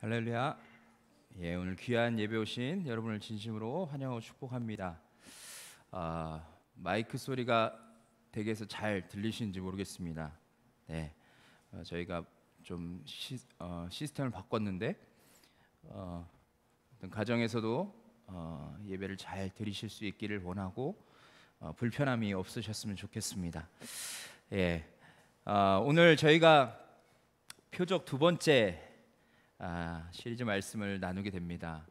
할렐루야. 오늘 귀한 예배 오신 여러분을 진심으로 환영하고 축복합니다. 마이크 소리가 댁에서 잘 들리시는지 모르겠습니다. 저희가 좀 시스템을 바꿨는데 어떤 가정에서도 예배를 잘 들으실 수 있기를 원하고 불편함이 없으셨으면 좋겠습니다. 오늘 저희가 표적 두 번째 시리즈 말씀을 나누게 됩니다.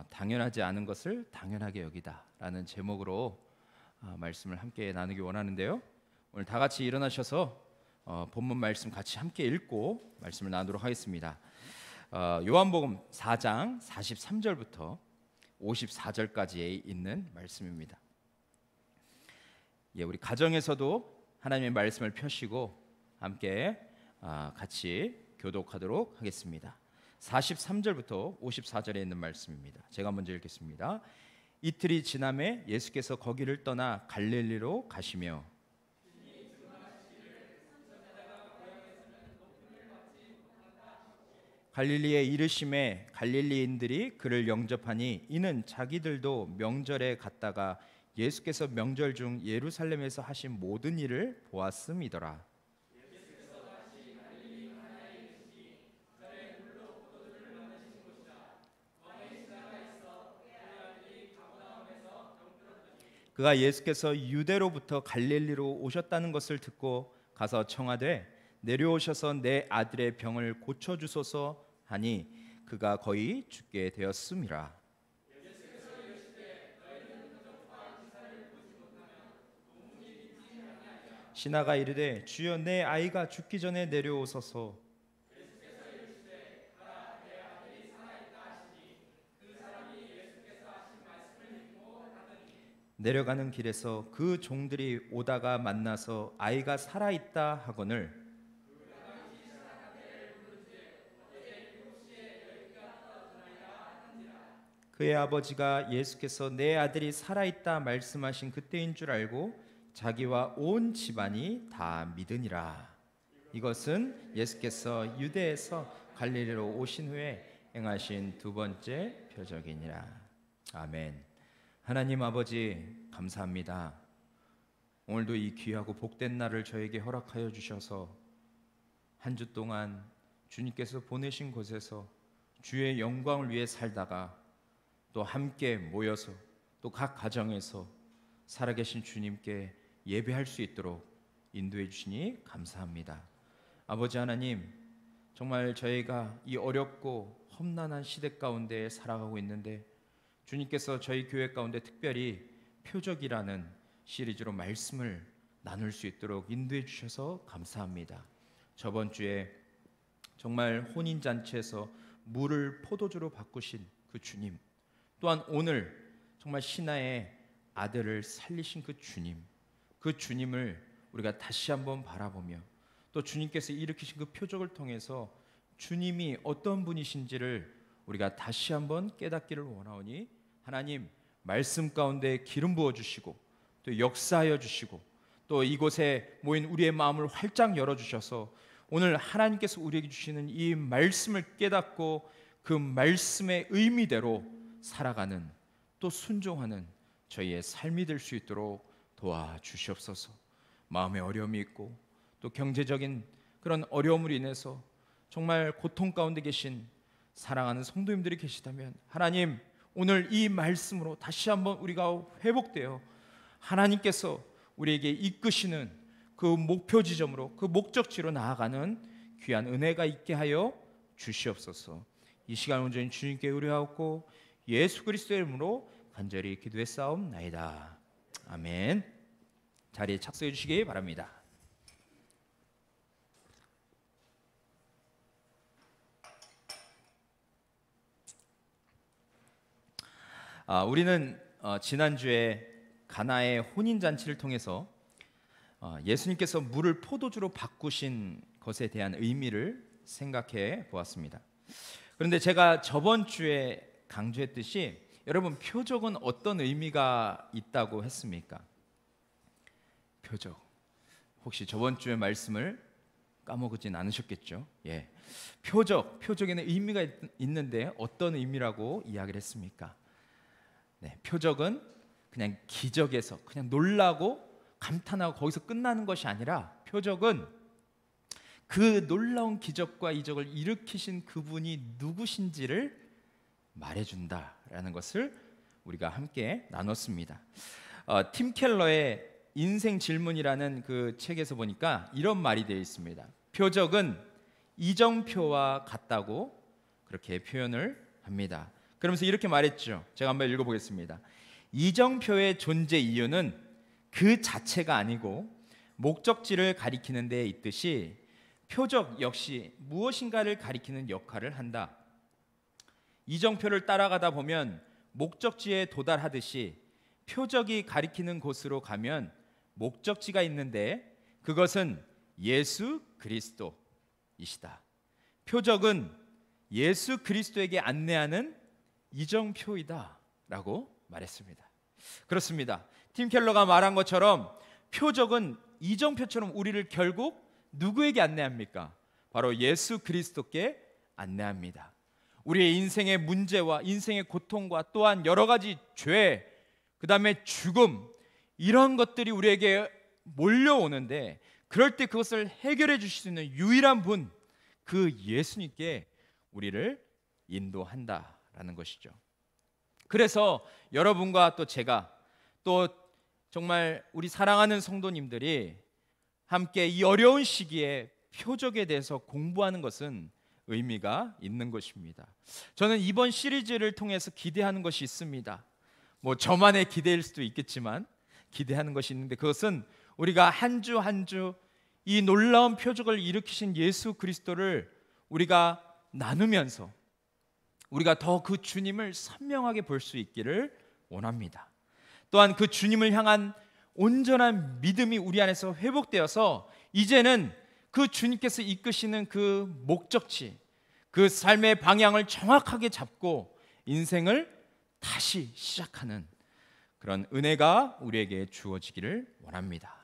당연하지 않은 것을 당연하게 여기다 라는 제목으로 말씀을 함께 나누기 원하는데요, 오늘 다 같이 일어나셔서 본문 말씀 같이 함께 읽고 말씀을 나누도록 하겠습니다. 요한복음 4장 43절부터 54절까지에 있는 말씀입니다. 우리 가정에서도 하나님의 말씀을 펴시고 함께 같이 교독하도록 하겠습니다. 43절부터 54절에 있는 말씀입니다. 제가 먼저 읽겠습니다. 이틀이 지남에 예수께서 거기를 떠나 갈릴리로 가시며 갈릴리에 이르심에 갈릴리인들이 그를 영접하니 이는 자기들도 명절에 갔다가 예수께서 명절 중 예루살렘에서 하신 모든 일을 보았음이더라. 그가 예수께서 유대로부터 갈릴리로 오셨다는 것을 듣고 가서 청하되 내려오셔서 내 아들의 병을 고쳐주소서 하니 그가 거의 죽게 되었음이라. 신하가 이르되 주여 내 아이가 죽기 전에 내려오소서. 내려가는 길에서 그 종들이 오다가 만나서 아이가 살아있다 하거늘 그의 아버지가 예수께서 내 아들이 살아있다 말씀하신 그때인 줄 알고 자기와 온 집안이 다 믿으니라. 이것은 예수께서 유대에서 갈릴리로 오신 후에 행하신 두 번째 표적이니라. 아멘. 하나님 아버지 감사합니다. 오늘도 이 귀하고 복된 날을 저에게 허락하여 주셔서 한 주 동안 주님께서 보내신 곳에서 주의 영광을 위해 살다가 또 함께 모여서 또 각 가정에서 살아계신 주님께 예배할 수 있도록 인도해 주시니 감사합니다. 아버지 하나님, 정말 저희가 이 어렵고 험난한 시대 가운데 살아가고 있는데 주님께서 저희 교회 가운데 특별히 표적이라는 시리즈로 말씀을 나눌 수 있도록 인도해 주셔서 감사합니다. 저번 주에 정말 혼인잔치에서 물을 포도주로 바꾸신 그 주님, 또한 오늘 정말 신하의 아들을 살리신 그 주님, 그 주님을 우리가 다시 한번 바라보며 또 주님께서 일으키신 그 표적을 통해서 주님이 어떤 분이신지를 우리가 다시 한번 깨닫기를 원하오니 하나님 말씀 가운데 기름 부어주시고 또 역사하여 주시고 또 이곳에 모인 우리의 마음을 활짝 열어주셔서 오늘 하나님께서 우리에게 주시는 이 말씀을 깨닫고 그 말씀의 의미대로 살아가는 또 순종하는 저희의 삶이 될 수 있도록 도와주시옵소서. 마음에 어려움이 있고 또 경제적인 그런 어려움으로 인해서 정말 고통 가운데 계신 사랑하는 성도님들이 계시다면 하나님 오늘 이 말씀으로 다시 한번 우리가 회복되어 하나님께서 우리에게 이끄시는 그 목표 지점으로 그 목적지로 나아가는 귀한 은혜가 있게 하여 주시옵소서. 이 시간 온전히 주님께 의뢰하옵고 예수 그리스도의 이름으로 간절히 기도했사옵나이다. 아멘. 자리에 착석해 주시기 바랍니다. 우리는 지난주에 가나의 혼인잔치를 통해서 예수님께서 물을 포도주로 바꾸신 것에 대한 의미를 생각해 보았습니다. 그런데 제가 저번 주에 강조했듯이 여러분 표적은 어떤 의미가 있다고 했습니까? 표적. 혹시 저번 주의 말씀을 까먹진 않으셨겠죠? 예. 표적에는 의미가 있는데 어떤 의미라고 이야기를 했습니까? 네, 표적은 그냥 기적에서 그냥 놀라고 감탄하고 거기서 끝나는 것이 아니라 표적은 그 놀라운 기적과 이적을 일으키신 그분이 누구신지를 말해준다라는 것을 우리가 함께 나눴습니다. 팀 켈러의 인생 질문이라는 그 책에서 보니까 이런 말이 되어 있습니다. 표적은 이정표와 같다고 그렇게 표현을 합니다. 그러면서 이렇게 말했죠. 제가 한번 읽어보겠습니다. 이정표의 존재 이유는 그 자체가 아니고 목적지를 가리키는 데 있듯이 표적 역시 무엇인가를 가리키는 역할을 한다. 이정표를 따라가다 보면 목적지에 도달하듯이 표적이 가리키는 곳으로 가면 목적지가 있는데 그것은 예수 그리스도이시다. 표적은 예수 그리스도에게 안내하는 이정표이다 라고 말했습니다. 그렇습니다. 팀 켈러가 말한 것처럼 표적은 이정표처럼 우리를 결국 누구에게 안내합니까? 바로 예수 그리스도께 안내합니다. 우리의 인생의 문제와 인생의 고통과 또한 여러 가지 죄, 그 다음에 죽음, 이런 것들이 우리에게 몰려오는데 그럴 때 그것을 해결해 주실 수 있는 유일한 분, 그 예수님께 우리를 인도한다라는 것이죠. 그래서 여러분과 또 제가 또 정말 우리 사랑하는 성도님들이 함께 이 어려운 시기에 표적에 대해서 공부하는 것은 의미가 있는 것입니다. 저는 이번 시리즈를 통해서 기대하는 것이 있습니다. 뭐 저만의 기대일 수도 있겠지만 기대하는 것이 있는데 그것은 우리가 한 주 한 주 이 놀라운 표적을 일으키신 예수 그리스도를 우리가 나누면서 우리가 더 그 주님을 선명하게 볼 수 있기를 원합니다. 또한 그 주님을 향한 온전한 믿음이 우리 안에서 회복되어서 이제는 그 주님께서 이끄시는 그 목적지, 그 삶의 방향을 정확하게 잡고 인생을 다시 시작하는 그런 은혜가 우리에게 주어지기를 원합니다.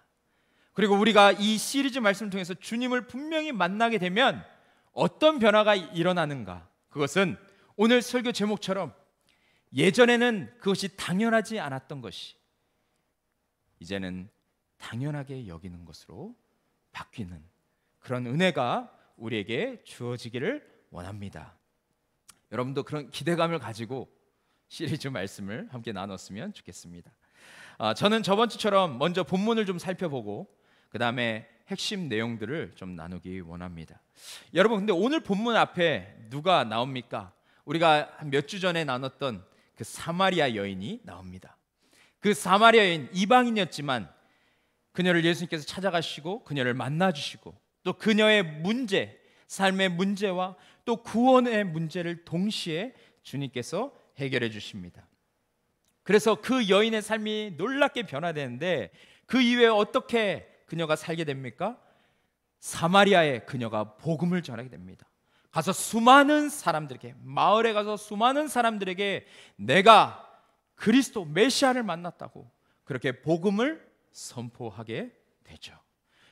그리고 우리가 이 시리즈 말씀을 통해서 주님을 분명히 만나게 되면 어떤 변화가 일어나는가? 그것은 오늘 설교 제목처럼 예전에는 그것이 당연하지 않았던 것이 이제는 당연하게 여기는 것으로 바뀌는 그런 은혜가 우리에게 주어지기를 원합니다. 여러분도 그런 기대감을 가지고 시리즈 말씀을 함께 나눴으면 좋겠습니다. 저는 저번 주처럼 먼저 본문을 좀 살펴보고 그 다음에 핵심 내용들을 좀 나누기 원합니다. 여러분, 근데 오늘 본문 앞에 누가 나옵니까? 우리가 몇 주 전에 나눴던 그 사마리아 여인이 나옵니다. 그 사마리아 여인, 이방인이었지만 그녀를 예수님께서 찾아가시고 그녀를 만나주시고 또 그녀의 문제, 삶의 문제와 또 구원의 문제를 동시에 주님께서 해결해 주십니다. 그래서 그 여인의 삶이 놀랍게 변화되는데 그 이후에 어떻게 그녀가 살게 됩니까? 사마리아에 그녀가 복음을 전하게 됩니다. 가서 수많은 사람들에게, 마을에 가서 수많은 사람들에게 내가 그리스도 메시아를 만났다고 그렇게 복음을 선포하게 되죠.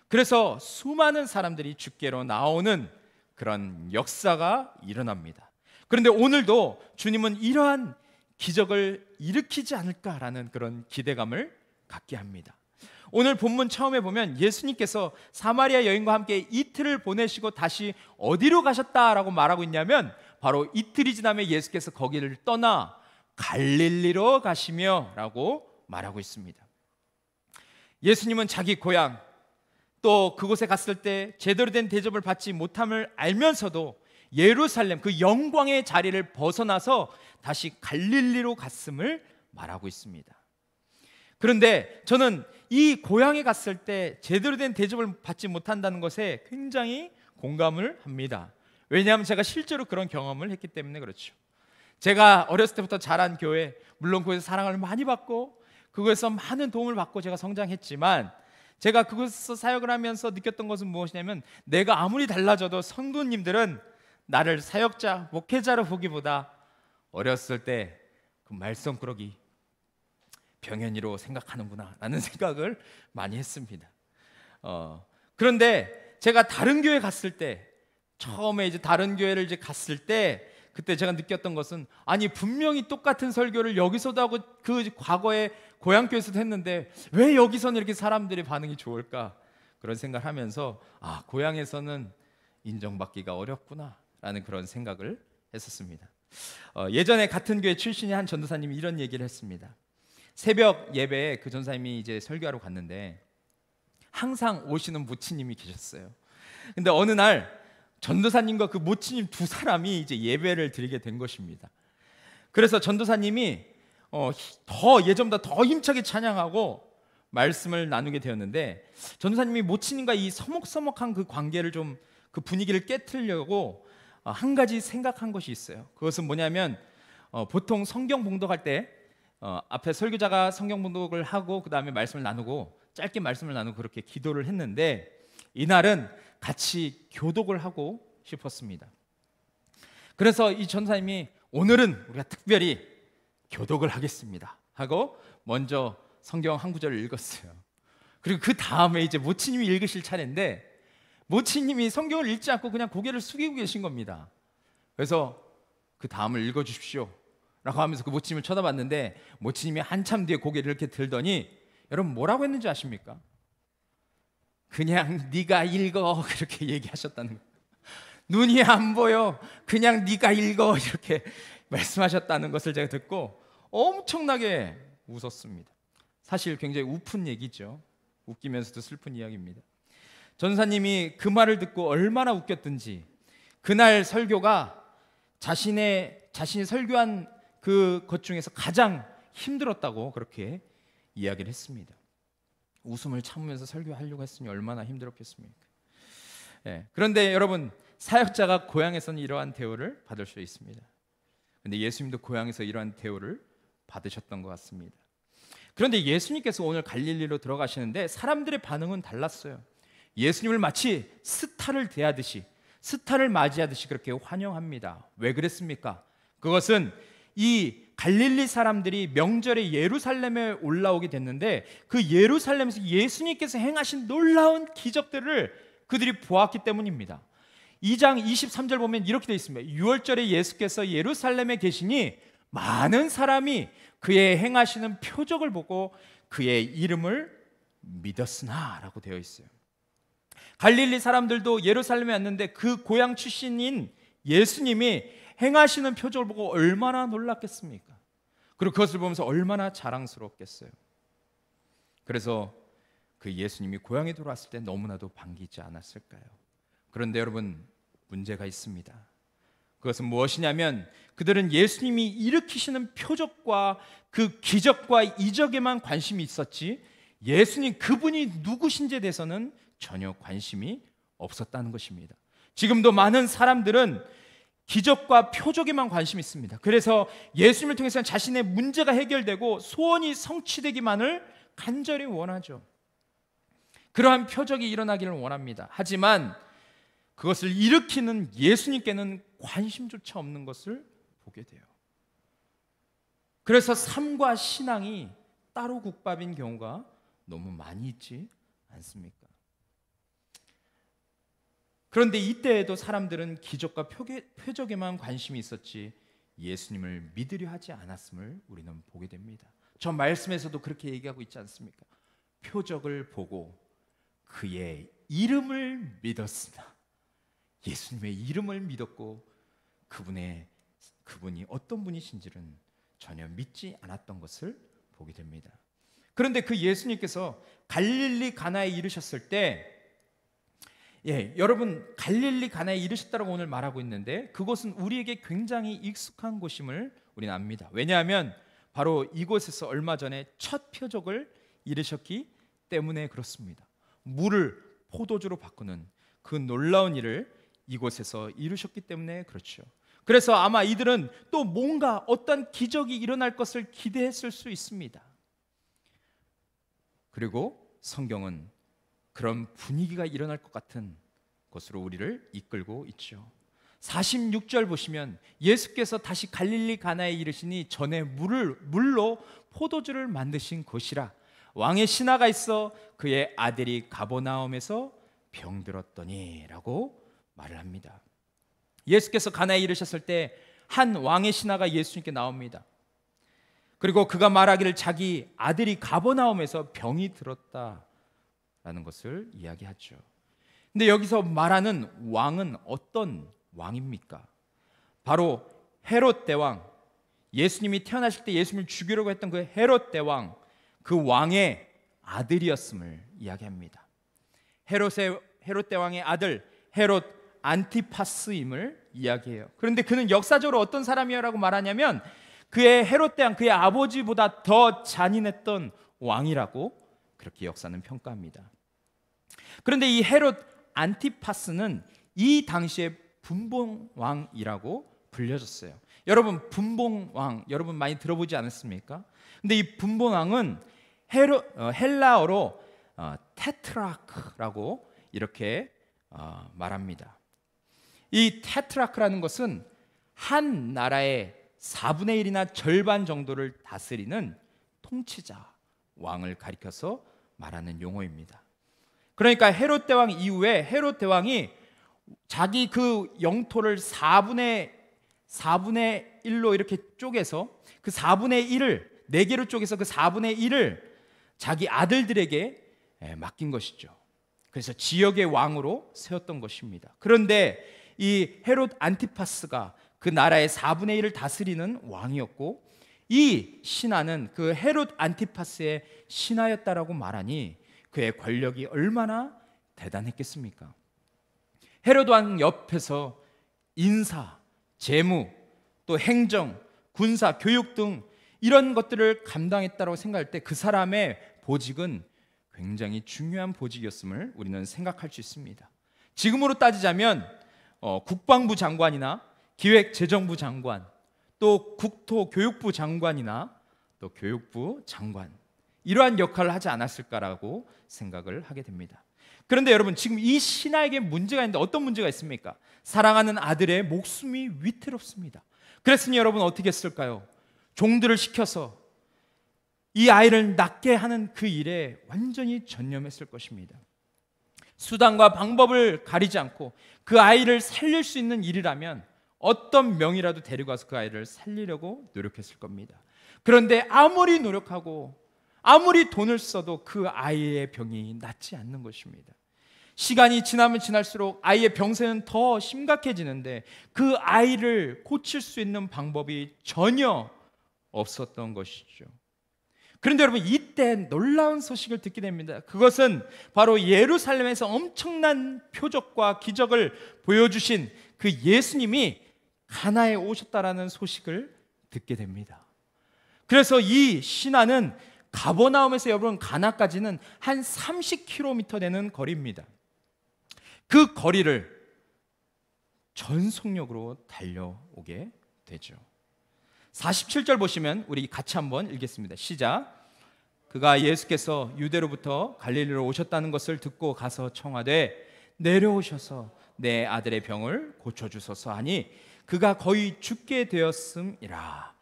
그래서 수많은 사람들이 주께로 나오는 그런 역사가 일어납니다. 그런데 오늘도 주님은 이러한 기적을 일으키지 않을까라는 그런 기대감을 갖게 합니다. 오늘 본문 처음에 보면 예수님께서 사마리아 여인과 함께 이틀을 보내시고 다시 어디로 가셨다라고 말하고 있냐면 바로 이틀이 지나면 예수께서 거기를 떠나 갈릴리로 가시며 라고 말하고 있습니다. 예수님은 자기 고향 또 그곳에 갔을 때 제대로 된 대접을 받지 못함을 알면서도 예루살렘 그 영광의 자리를 벗어나서 다시 갈릴리로 갔음을 말하고 있습니다. 그런데 저는 이 고향에 갔을 때 제대로 된 대접을 받지 못한다는 것에 굉장히 공감을 합니다. 왜냐하면 제가 실제로 그런 경험을 했기 때문에 그렇죠. 제가 어렸을 때부터 자란 교회, 물론 그곳에서 사랑을 많이 받고 그곳에서 많은 도움을 받고 제가 성장했지만 제가 그곳에서 사역을 하면서 느꼈던 것은 무엇이냐면 내가 아무리 달라져도 성도님들은 나를 사역자, 목회자로 보기보다 어렸을 때 그 말썽꾸러기 병현이로 생각하는구나 라는 생각을 많이 했습니다. 그런데 제가 다른 교회 갔을 때, 처음에 이제 다른 교회를 이제 갔을 때, 그때 제가 느꼈던 것은, 아니 분명히 똑같은 설교를 여기서도 하고 그 과거에 고향교회에서도 했는데 왜 여기서는 이렇게 사람들의 반응이 좋을까? 그런 생각을 하면서 고향에서는 인정받기가 어렵구나 라는 그런 생각을 했었습니다. 예전에 같은 교회 출신의 한 전도사님이 이런 얘기를 했습니다. 새벽 예배에 그 전도사님이 이제 설교하러 갔는데 항상 오시는 모치님이 계셨어요. 근데 어느 날 전도사님과 그 모치님 두 사람이 이제 예배를 드리게 된 것입니다. 그래서 전도사님이 더 예전보다 더 힘차게 찬양하고 말씀을 나누게 되었는데, 전도사님이 모치님과 이 서먹서먹한 그 관계를 좀, 그 분위기를 깨트리려고 한 가지 생각한 것이 있어요. 그것은 뭐냐면 보통 성경 봉독할 때 앞에 설교자가 성경 봉독을 하고 그 다음에 말씀을 나누고 짧게 말씀을 나누고 그렇게 기도를 했는데, 이날은 같이 교독을 하고 싶었습니다. 그래서 이 전도사님이 오늘은 우리가 특별히 교독을 하겠습니다 하고 먼저 성경 한 구절을 읽었어요. 그리고 그 다음에 이제 모치님이 읽으실 차례인데, 모치님이 성경을 읽지 않고 그냥 고개를 숙이고 계신 겁니다. 그래서 그 다음을 읽어주십시오 라고 하면서 그 모치님을 쳐다봤는데, 모치님이 한참 뒤에 고개를 이렇게 들더니 여러분 뭐라고 했는지 아십니까? 그냥 네가 읽어 그렇게 얘기하셨다는 거예요. 눈이 안 보여, 그냥 네가 읽어 이렇게 말씀하셨다는 것을 제가 듣고 엄청나게 웃었습니다. 사실 굉장히 우픈 얘기죠. 웃기면서도 슬픈 이야기입니다. 전사님이 그 말을 듣고 얼마나 웃겼든지 그날 설교가 자신이 설교한 그 것 중에서 가장 힘들었다고 그렇게 이야기를 했습니다. 웃음을 참으면서 설교하려고 했으니 얼마나 힘들었겠습니까? 그런데 여러분, 사역자가 고향에서는 이러한 대우를 받을 수 있습니다. 그런데 예수님도 고향에서 이러한 대우를 받으셨던 것 같습니다. 그런데 예수님께서 오늘 갈릴리로 들어가시는데 사람들의 반응은 달랐어요. 예수님을 마치 스타를 대하듯이, 스타를 맞이하듯이 그렇게 환영합니다. 왜 그랬습니까? 그것은 이 갈릴리 사람들이 명절에 예루살렘에 올라오게 됐는데, 그 예루살렘에서 예수님께서 행하신 놀라운 기적들을 그들이 보았기 때문입니다. 2장 23절 보면 이렇게 되어 있습니다. 6월절에 예수께서 예루살렘에 계시니 많은 사람이 그의 행하시는 표적을 보고 그의 이름을 믿었으나 라고 되어 있어요. 갈릴리 사람들도 예루살렘에 왔는데 그 고향 출신인 예수님이 행하시는 표적을 보고 얼마나 놀랐겠습니까? 그리고 그것을 보면서 얼마나 자랑스럽겠어요. 그래서 그 예수님이 고향에 돌아왔을 때 너무나도 반기지 않았을까요? 그런데 여러분, 문제가 있습니다. 그것은 무엇이냐면 그들은 예수님이 일으키시는 표적과 그 기적과 이적에만 관심이 있었지 예수님 그분이 누구신지에 대해서는 전혀 관심이 없었다는 것입니다. 지금도 많은 사람들은 기적과 표적에만 관심이 있습니다. 그래서 예수님을 통해서 자신의 문제가 해결되고 소원이 성취되기만을 간절히 원하죠. 그러한 표적이 일어나기를 원합니다. 하지만 그것을 일으키는 예수님께는 관심조차 없는 것을 보게 돼요. 그래서 삶과 신앙이 따로 국밥인 경우가 너무 많이 있지 않습니까? 그런데 이때에도 사람들은 기적과 표적에만 관심이 있었지 예수님을 믿으려 하지 않았음을 우리는 보게 됩니다. 저 말씀에서도 그렇게 얘기하고 있지 않습니까? 표적을 보고 그의 이름을 믿었으나, 예수님의 이름을 믿었고 그분이 어떤 분이신지는 전혀 믿지 않았던 것을 보게 됩니다. 그런데 그 예수님께서 갈릴리 가나에 이르셨을 때, 여러분, 갈릴리 가나에 이르셨다고 오늘 말하고 있는데 그것은 우리에게 굉장히 익숙한 곳임을 우리는 압니다. 왜냐하면 바로 이곳에서 얼마 전에 첫 표적을 이루셨기 때문에 그렇습니다. 물을 포도주로 바꾸는 그 놀라운 일을 이곳에서 이루셨기 때문에 그렇죠. 그래서 아마 이들은 또 뭔가 어떤 기적이 일어날 것을 기대했을 수 있습니다. 그리고 성경은 그런 분위기가 일어날 것 같은 것으로 우리를 이끌고 있죠. 46절 보시면 예수께서 다시 갈릴리 가나에 이르시니 전에 물로 포도주를 만드신 곳이라 왕의 신하가 있어 그의 아들이 가버나움에서 병들었더니라고 말을 합니다. 예수께서 가나에 이르셨을 때 한 왕의 신하가 예수님께 나옵니다. 그리고 그가 말하기를 자기 아들이 가버나움에서 병이 들었다라는 것을 이야기하죠. 근데 여기서 말하는 왕은 어떤 왕입니까? 바로 헤롯 대왕, 예수님이 태어나실 때 예수님을 죽이려고 했던 그 헤롯 대왕, 그 왕의 아들이었음을 이야기합니다. 헤롯 대왕의 아들 헤롯 안티파스임을 이야기해요. 그런데 그는 역사적으로 어떤 사람이라고 말하냐면 그의 헤롯 대왕, 그의 아버지보다 더 잔인했던 왕이라고 그렇게 역사는 평가합니다. 그런데 이 헤롯 안티파스는 이 당시에 분봉왕이라고 불려졌어요. 여러분, 분봉왕 여러분 많이 들어보지 않았습니까? 근데 이 분봉왕은 헬라어로 테트라크라고 이렇게 말합니다. 이 테트라크라는 것은 한 나라의 4분의 1이나 절반 정도를 다스리는 통치자, 왕을 가리켜서 말하는 용어입니다. 그러니까 헤롯 대왕 이후에 헤롯 대왕이 자기 그 영토를 4분의 1로 이렇게 쪼개서 그 4분의 1을 4개로 쪼개서 그 4분의 1을 자기 아들들에게 맡긴 것이죠. 그래서 지역의 왕으로 세웠던 것입니다. 그런데 이 헤롯 안티파스가 그 나라의 4분의 1을 다스리는 왕이었고 이 신하는 그 헤롯 안티파스의 신하였다라고 말하니 그의 권력이 얼마나 대단했겠습니까? 헤롯 왕 옆에서 인사, 재무, 또 행정, 군사, 교육 등 이런 것들을 감당했다고 생각할 때 그 사람의 보직은 굉장히 중요한 보직이었음을 우리는 생각할 수 있습니다. 지금으로 따지자면 국방부 장관이나 기획재정부 장관, 또 국토교육부 장관이나 또 교육부 장관, 이러한 역할을 하지 않았을까라고 생각을 하게 됩니다. 그런데 여러분, 지금 이 신하에게 문제가 있는데 어떤 문제가 있습니까? 사랑하는 아들의 목숨이 위태롭습니다. 그랬으니 여러분 어떻게 했을까요? 종들을 시켜서 이 아이를 낳게 하는 그 일에 완전히 전념했을 것입니다. 수단과 방법을 가리지 않고 그 아이를 살릴 수 있는 일이라면 어떤 명이라도 데리고 와서 그 아이를 살리려고 노력했을 겁니다. 그런데 아무리 노력하고 아무리 돈을 써도 그 아이의 병이 낫지 않는 것입니다. 시간이 지나면 지날수록 아이의 병세는 더 심각해지는데 그 아이를 고칠 수 있는 방법이 전혀 없었던 것이죠. 그런데 여러분, 이때 놀라운 소식을 듣게 됩니다. 그것은 바로 예루살렘에서 엄청난 표적과 기적을 보여주신 그 예수님이 가나에 오셨다라는 소식을 듣게 됩니다. 그래서 이 신하는 가버나움에서 여러분 가나까지는 한 30km 되는 거리입니다. 그 거리를 전속력으로 달려오게 되죠. 47절 보시면 우리 같이 한번 읽겠습니다. 시작. 그가 예수께서 유대로부터 갈릴리로 오셨다는 것을 듣고 가서 청하되 내려오셔서 내 아들의 병을 고쳐주소서 하니 그가 거의 죽게 되었음이라.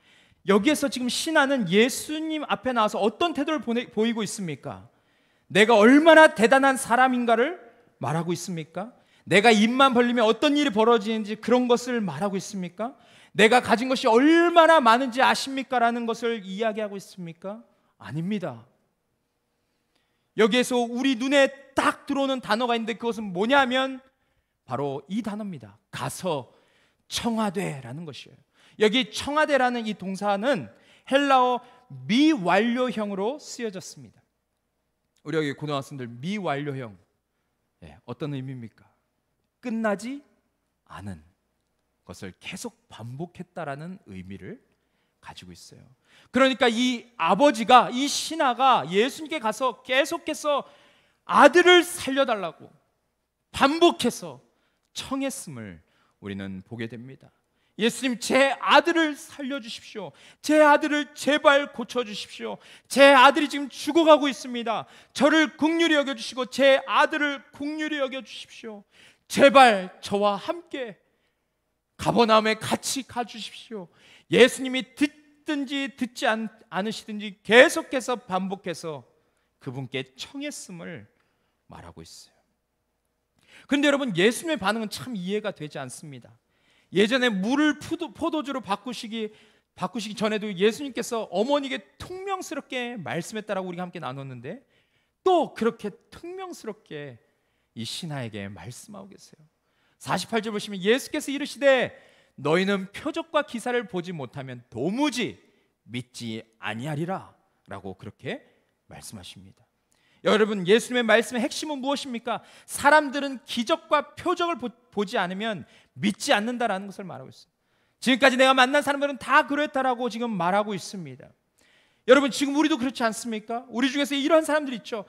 여기에서 지금 신하는 예수님 앞에 나와서 어떤 태도를 보이고 있습니까? 내가 얼마나 대단한 사람인가를 말하고 있습니까? 내가 입만 벌리면 어떤 일이 벌어지는지 그런 것을 말하고 있습니까? 내가 가진 것이 얼마나 많은지 아십니까? 라는 것을 이야기하고 있습니까? 아닙니다. 여기에서 우리 눈에 딱 들어오는 단어가 있는데 그것은 뭐냐면 바로 이 단어입니다. 가서 청하되라는 것이에요. 여기 청하되라는 이 동사는 헬라어 미완료형으로 쓰여졌습니다. 우리 여기 고등학생들 미완료형, 어떤 의미입니까? 끝나지 않은 것을 계속 반복했다라는 의미를 가지고 있어요. 그러니까 이 아버지가, 이 신하가 예수님께 가서 계속해서 아들을 살려달라고 반복해서 청했음을 우리는 보게 됩니다. 예수님, 제 아들을 살려주십시오. 제 아들을 제발 고쳐주십시오. 제 아들이 지금 죽어가고 있습니다. 저를 긍휼히 여겨주시고 제 아들을 긍휼히 여겨주십시오. 제발 저와 함께 가버나움에 같이 가주십시오. 예수님이 듣든지 듣지 않으시든지 계속해서 반복해서 그분께 청했음을 말하고 있어요. 그런데 여러분, 예수님의 반응은 참 이해가 되지 않습니다. 예전에 물을 포도주로 바꾸시기 전에도 예수님께서 어머니에게 퉁명스럽게 말씀했다라고 우리가 함께 나눴는데, 또 그렇게 퉁명스럽게 이 신하에게 말씀하고 계세요. 48절 보시면 예수께서 이르시되 너희는 표적과 기사를 보지 못하면 도무지 믿지 아니하리라 라고 그렇게 말씀하십니다. 여러분, 예수님의 말씀의 핵심은 무엇입니까? 사람들은 기적과 표적을 보지 않으면 믿지 않는다라는 것을 말하고 있어요. 지금까지 내가 만난 사람들은 다 그랬다라고 지금 말하고 있습니다. 여러분, 지금 우리도 그렇지 않습니까? 우리 중에서 이런 사람들이 있죠.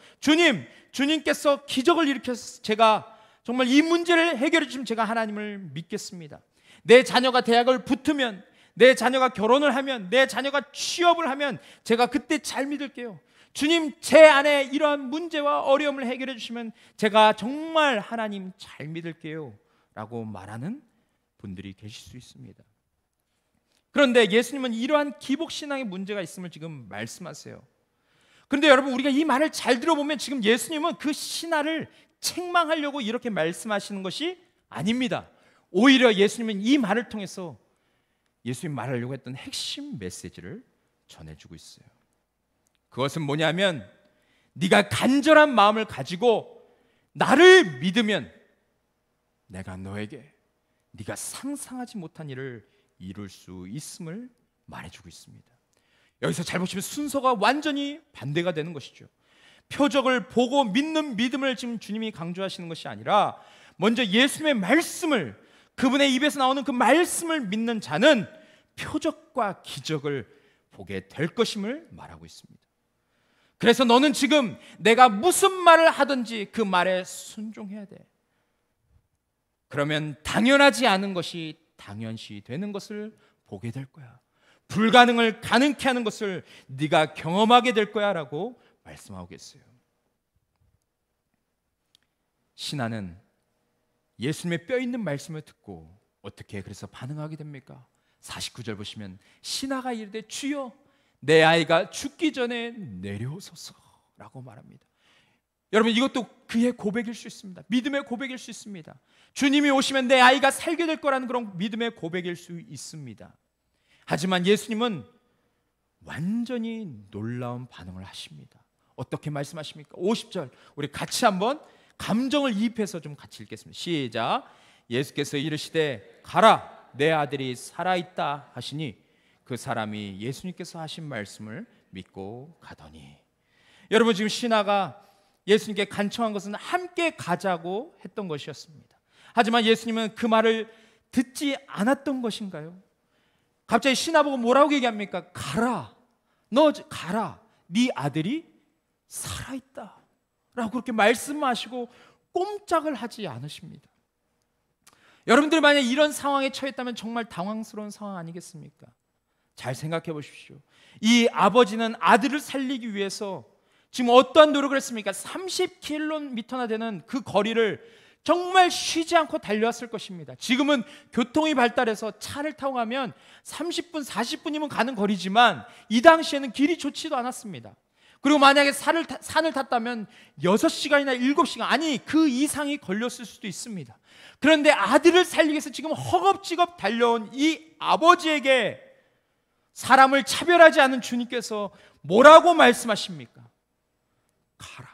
주님께서 기적을 일으켜서 제가 정말 이 문제를 해결해 주시면 제가 하나님을 믿겠습니다. 내 자녀가 대학을 붙으면, 내 자녀가 결혼을 하면, 내 자녀가 취업을 하면 제가 그때 잘 믿을게요. 주님, 제 안에 이러한 문제와 어려움을 해결해 주시면 제가 정말 하나님 잘 믿을게요 라고 말하는 분들이 계실 수 있습니다. 그런데 예수님은 이러한 기복신앙의 문제가 있음을 지금 말씀하세요. 그런데 여러분, 우리가 이 말을 잘 들어보면 지금 예수님은 그 신하를 책망하려고 이렇게 말씀하시는 것이 아닙니다. 오히려 예수님은 이 말을 통해서 예수님 말하려고 했던 핵심 메시지를 전해주고 있어요. 그것은 뭐냐면, 네가 간절한 마음을 가지고 나를 믿으면 내가 너에게 네가 상상하지 못한 일을 이룰 수 있음을 말해주고 있습니다. 여기서 잘 보시면 순서가 완전히 반대가 되는 것이죠. 표적을 보고 믿는 믿음을 지금 주님이 강조하시는 것이 아니라, 먼저 예수님의 말씀을, 그분의 입에서 나오는 그 말씀을 믿는 자는 표적과 기적을 보게 될 것임을 말하고 있습니다. 그래서 너는 지금 내가 무슨 말을 하든지 그 말에 순종해야 돼. 그러면 당연하지 않은 것이 당연시 되는 것을 보게 될 거야. 불가능을 가능케 하는 것을 네가 경험하게 될 거야 라고 말씀하고 계세요. 신하는 예수님의 뼈 있는 말씀을 듣고 어떻게 그래서 반응하게 됩니까? 49절 보시면 신하가 이르되 주여 내 아이가 죽기 전에 내려오소서라고 말합니다. 여러분, 이것도 그의 고백일 수 있습니다. 믿음의 고백일 수 있습니다. 주님이 오시면 내 아이가 살게 될 거라는 그런 믿음의 고백일 수 있습니다. 하지만 예수님은 완전히 놀라운 반응을 하십니다. 어떻게 말씀하십니까? 50절 우리 같이 한번 감정을 이입해서 좀 같이 읽겠습니다. 시작. 예수께서 이르시되 가라 내 아들이 살아있다 하시니 그 사람이 예수님께서 하신 말씀을 믿고 가더니. 여러분, 지금 신하가 예수님께 간청한 것은 함께 가자고 했던 것이었습니다. 하지만 예수님은 그 말을 듣지 않았던 것인가요? 갑자기 신하 보고 뭐라고 얘기합니까? 가라, 너 가라, 네 아들이 살아있다 라고 그렇게 말씀하시고 꼼짝을 하지 않으십니다. 여러분들 만약 이런 상황에 처했다면 정말 당황스러운 상황 아니겠습니까? 잘 생각해 보십시오. 이 아버지는 아들을 살리기 위해서 지금 어떠한 노력을 했습니까? 30km나 되는 그 거리를 정말 쉬지 않고 달려왔을 것입니다. 지금은 교통이 발달해서 차를 타고 가면 30분, 40분이면 가는 거리지만 이 당시에는 길이 좋지도 않았습니다. 그리고 만약에 산을 탔다면 6시간이나 7시간, 아니 그 이상이 걸렸을 수도 있습니다. 그런데 아들을 살리기 위해서 지금 허겁지겁 달려온 이 아버지에게 사람을 차별하지 않은 주님께서 뭐라고 말씀하십니까? 가라,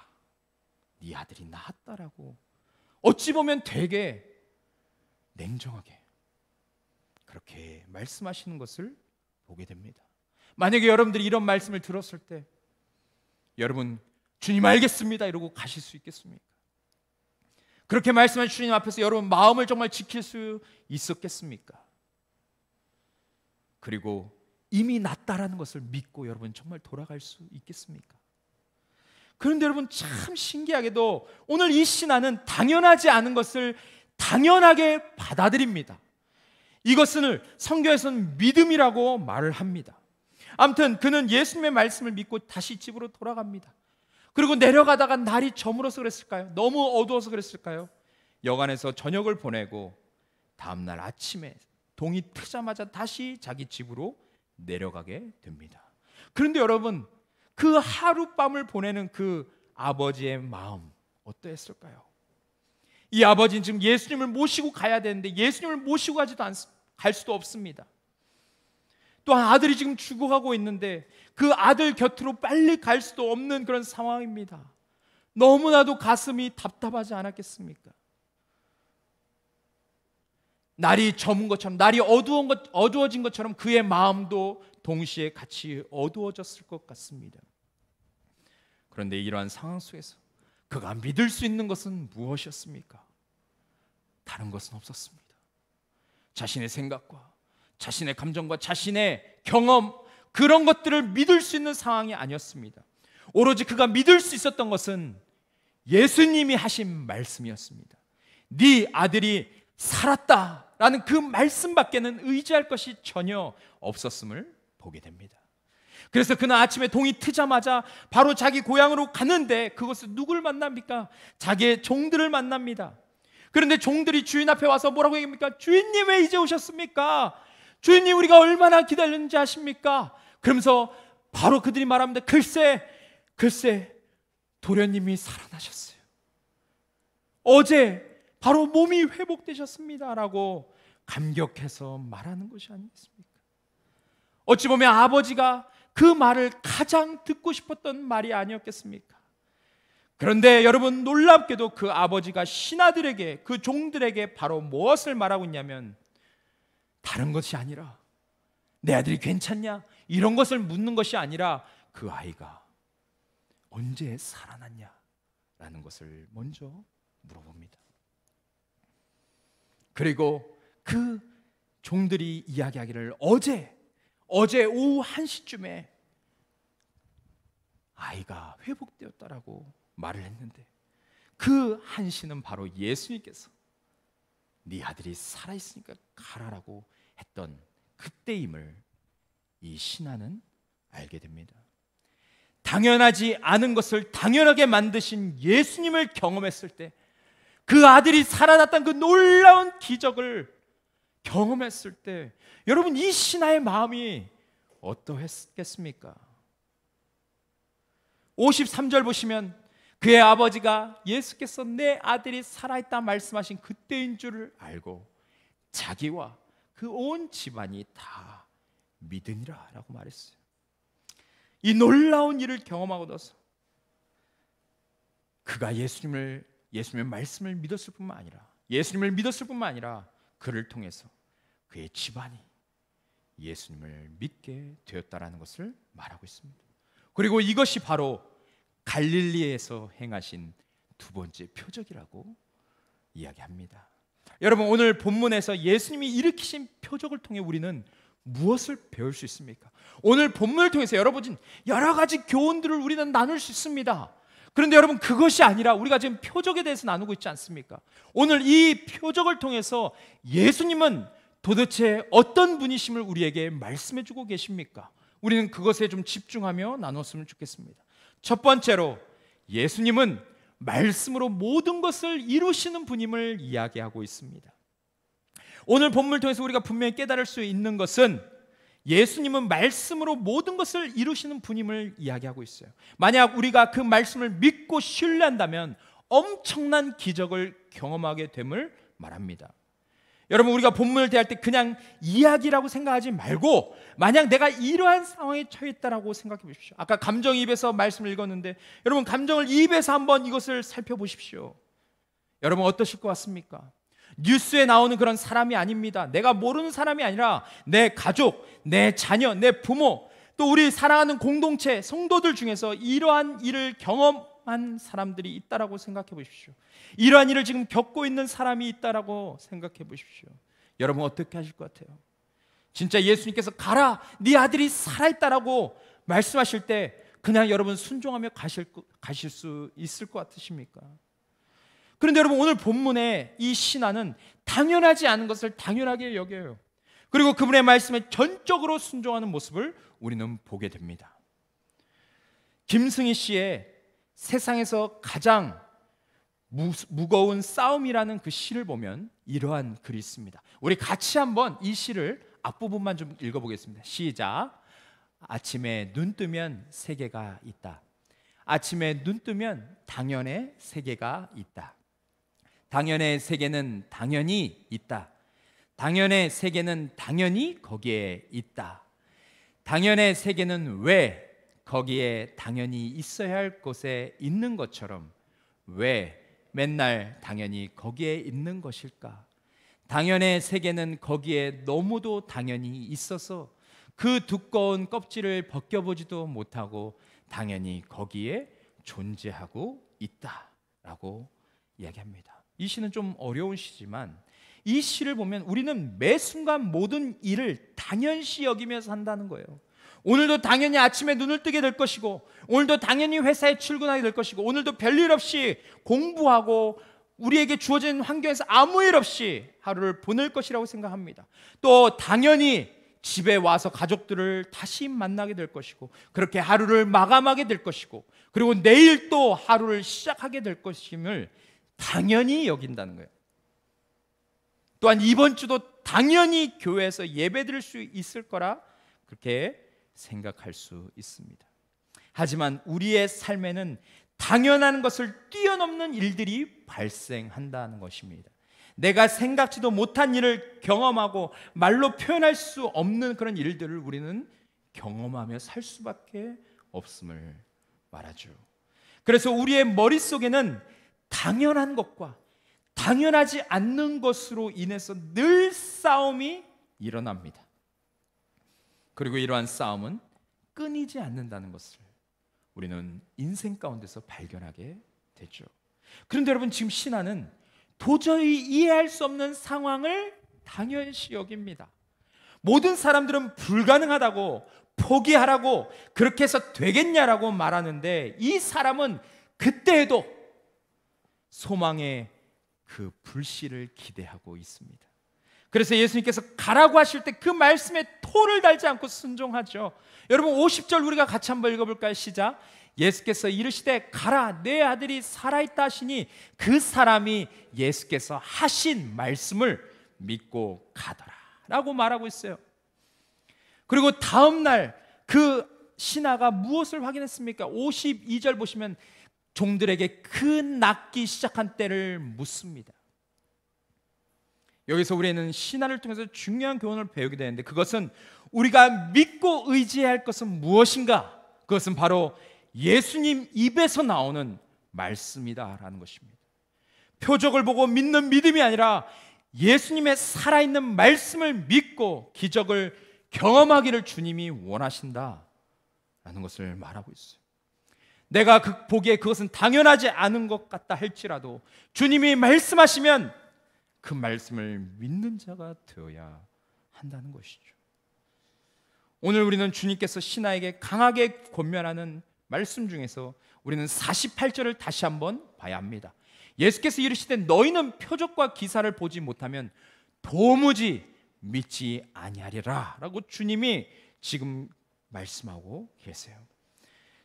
네 아들이 나았다라고 어찌 보면 되게 냉정하게 그렇게 말씀하시는 것을 보게 됩니다. 만약에 여러분들이 이런 말씀을 들었을 때 여러분 주님 알겠습니다 이러고 가실 수 있겠습니까? 그렇게 말씀하신 주님 앞에서 여러분 마음을 정말 지킬 수 있었겠습니까? 그리고 이미 낫다라는 것을 믿고 여러분 정말 돌아갈 수 있겠습니까? 그런데 여러분 참 신기하게도 오늘 이 신하는 당연하지 않은 것을 당연하게 받아들입니다. 이것을 성경에서는 믿음이라고 말을 합니다. 아무튼 그는 예수님의 말씀을 믿고 다시 집으로 돌아갑니다. 그리고 내려가다가 날이 저물어서 그랬을까요? 너무 어두워서 그랬을까요? 여관에서 저녁을 보내고 다음날 아침에 동이 트자마자 다시 자기 집으로 내려가게 됩니다. 그런데 여러분 그 하룻밤을 보내는 그 아버지의 마음 어떠했을까요? 이 아버지는 지금 예수님을 모시고 가야 되는데 예수님을 모시고 갈 수도 없습니다. 또한 아들이 지금 죽어가고 있는데 그 아들 곁으로 빨리 갈 수도 없는 그런 상황입니다. 너무나도 가슴이 답답하지 않았겠습니까? 날이 저문 것처럼, 날이 어두워진 것처럼 그의 마음도 동시에 같이 어두워졌을 것 같습니다. 그런데 이러한 상황 속에서 그가 믿을 수 있는 것은 무엇이었습니까? 다른 것은 없었습니다. 자신의 생각과 자신의 감정과 자신의 경험, 그런 것들을 믿을 수 있는 상황이 아니었습니다. 오로지 그가 믿을 수 있었던 것은 예수님이 하신 말씀이었습니다. 네 아들이 살았다라는 그 말씀밖에는 의지할 것이 전혀 없었음을 보게 됩니다. 그래서 그날 아침에 동이 트자마자 바로 자기 고향으로 가는데 그곳에 누굴 만납니까? 자기의 종들을 만납니다. 그런데 종들이 주인 앞에 와서 뭐라고 얘기합니까? 주인님, 왜 이제 오셨습니까? 주인님, 우리가 얼마나 기다렸는지 아십니까? 그러면서 바로 그들이 말합니다. 글쎄 도련님이 살아나셨어요. 어제 바로 몸이 회복되셨습니다 라고 감격해서 말하는 것이 아니겠습니까? 어찌 보면 아버지가 그 말을 가장 듣고 싶었던 말이 아니었겠습니까? 그런데 여러분, 놀랍게도 그 아버지가 신하들에게, 그 종들에게 바로 무엇을 말하고 있냐면, 다른 것이 아니라 내 아들이 괜찮냐? 이런 것을 묻는 것이 아니라 그 아이가 언제 살아났냐? 라는 것을 먼저 물어봅니다. 그리고 그 종들이 이야기하기를 어제 오후 1시쯤에 아이가 회복되었다라고 말을 했는데, 그 1시는 바로 예수님께서 네 아들이 살아있으니까 가라라고 했던 그때임을 이 신하는 알게 됩니다. 당연하지 않은 것을 당연하게 만드신 예수님을 경험했을 때, 그 아들이 살아났다는 그 놀라운 기적을 경험했을 때, 여러분, 이 신하의 마음이 어떠했겠습니까? 53절 보시면 그의 아버지가 예수께서 내 아들이 살아있다 말씀하신 그때인 줄을 알고 자기와 그 온 집안이 다 믿으니라 라고 말했어요. 이 놀라운 일을 경험하고 나서 그가 예수님의 말씀을 믿었을 뿐만 아니라 그를 통해서 그의 집안이 예수님을 믿게 되었다라는 것을 말하고 있습니다. 그리고 이것이 바로 갈릴리에서 행하신 두 번째 표적이라고 이야기합니다. 여러분, 오늘 본문에서 예수님이 일으키신 표적을 통해 우리는 무엇을 배울 수 있습니까? 오늘 본문을 통해서 여러분, 여러 가지 교훈들을 우리는 나눌 수 있습니다. 그런데 여러분, 그것이 아니라 우리가 지금 표적에 대해서 나누고 있지 않습니까? 오늘 이 표적을 통해서 예수님은 도대체 어떤 분이심을 우리에게 말씀해 주고 계십니까? 우리는 그것에 좀 집중하며 나눴으면 좋겠습니다. 첫 번째로, 예수님은 말씀으로 모든 것을 이루시는 분임을 이야기하고 있습니다. 오늘 본문을 통해서 우리가 분명히 깨달을 수 있는 것은 예수님은 말씀으로 모든 것을 이루시는 분임을 이야기하고 있어요. 만약 우리가 그 말씀을 믿고 신뢰한다면 엄청난 기적을 경험하게 됨을 말합니다. 여러분, 우리가 본문을 대할 때 그냥 이야기라고 생각하지 말고, 만약 내가 이러한 상황에 처했다라고 생각해 보십시오. 아까 감정이입에서 말씀을 읽었는데, 여러분, 감정을 이입해서 한번 이것을 살펴보십시오. 여러분, 어떠실 것 같습니까? 뉴스에 나오는 그런 사람이 아닙니다. 내가 모르는 사람이 아니라 내 가족, 내 자녀, 내 부모, 또 우리 사랑하는 공동체, 성도들 중에서 이러한 일을 경험한 사람들이 있다라고 생각해 보십시오. 이러한 일을 지금 겪고 있는 사람이 있다라고 생각해 보십시오. 여러분, 어떻게 하실 것 같아요? 진짜 예수님께서 가라, 네 아들이 살아있다라고 말씀하실 때 그냥 여러분 순종하며 가실 수 있을 것 같으십니까? 그런데 여러분, 오늘 본문에 이 신하는 당연하지 않은 것을 당연하게 여겨요. 그리고 그분의 말씀에 전적으로 순종하는 모습을 우리는 보게 됩니다. 김승희 씨의 세상에서 가장 무거운 싸움이라는 그 시를 보면 이러한 글이 있습니다. 우리 같이 한번 이 시를 앞부분만 좀 읽어보겠습니다. 시작. 아침에 눈 뜨면 세계가 있다. 아침에 눈 뜨면 당연의 세계가 있다. 당연의 세계는 당연히 있다. 당연의 세계는 당연히 거기에 있다. 당연의 세계는 왜 거기에 당연히 있어야 할 곳에 있는 것처럼 왜 맨날 당연히 거기에 있는 것일까? 당연의 세계는 거기에 너무도 당연히 있어서 그 두꺼운 껍질을 벗겨보지도 못하고 당연히 거기에 존재하고 있다라고 이야기합니다. 이 시는 좀 어려운 시지만 이 시를 보면 우리는 매 순간 모든 일을 당연시 여기면서 산다는 거예요. 오늘도 당연히 아침에 눈을 뜨게 될 것이고, 오늘도 당연히 회사에 출근하게 될 것이고, 오늘도 별일 없이 공부하고 우리에게 주어진 환경에서 아무 일 없이 하루를 보낼 것이라고 생각합니다. 또 당연히 집에 와서 가족들을 다시 만나게 될 것이고, 그렇게 하루를 마감하게 될 것이고, 그리고 내일 또 하루를 시작하게 될 것임을 당연히 여긴다는 거예요. 또한 이번 주도 당연히 교회에서 예배드릴 수 있을 거라 그렇게 생각할 수 있습니다. 하지만 우리의 삶에는 당연한 것을 뛰어넘는 일들이 발생한다는 것입니다. 내가 생각지도 못한 일을 경험하고 말로 표현할 수 없는 그런 일들을 우리는 경험하며 살 수밖에 없음을 말하죠. 그래서 우리의 머릿속에는 당연한 것과 당연하지 않는 것으로 인해서 늘 싸움이 일어납니다. 그리고 이러한 싸움은 끊이지 않는다는 것을 우리는 인생 가운데서 발견하게 되죠. 그런데 여러분, 지금 신하는 도저히 이해할 수 없는 상황을 당연시 여깁니다. 모든 사람들은 불가능하다고, 포기하라고, 그렇게 해서 되겠냐라고 말하는데 이 사람은 그때에도 소망의 그 불씨를 기대하고 있습니다. 그래서 예수님께서 가라고 하실 때 그 말씀에 토를 달지 않고 순종하죠. 여러분, 50절 우리가 같이 한번 읽어볼까요? 시작. 예수께서 이르시되 가라, 내 아들이 살아있다 하시니 그 사람이 예수께서 하신 말씀을 믿고 가더라 라고 말하고 있어요. 그리고 다음 날 그 신하가 무엇을 확인했습니까? 52절 보시면 종들에게 그 낫기 시작한 때를 묻습니다. 여기서 우리는 신하를 통해서 중요한 교훈을 배우게 되는데, 그것은 우리가 믿고 의지해야 할 것은 무엇인가? 그것은 바로 예수님 입에서 나오는 말씀이다라는 것입니다. 표적을 보고 믿는 믿음이 아니라 예수님의 살아있는 말씀을 믿고 기적을 경험하기를 주님이 원하신다라는 것을 말하고 있어요. 내가 보기에 그것은 당연하지 않은 것 같다 할지라도 주님이 말씀하시면 그 말씀을 믿는 자가 되어야 한다는 것이죠. 오늘 우리는 주님께서 신하에게 강하게 권면하는 말씀 중에서 우리는 48절을 다시 한번 봐야 합니다. 예수께서 이르시되 너희는 표적과 기사를 보지 못하면 도무지 믿지 아니하리라 라고 주님이 지금 말씀하고 계세요.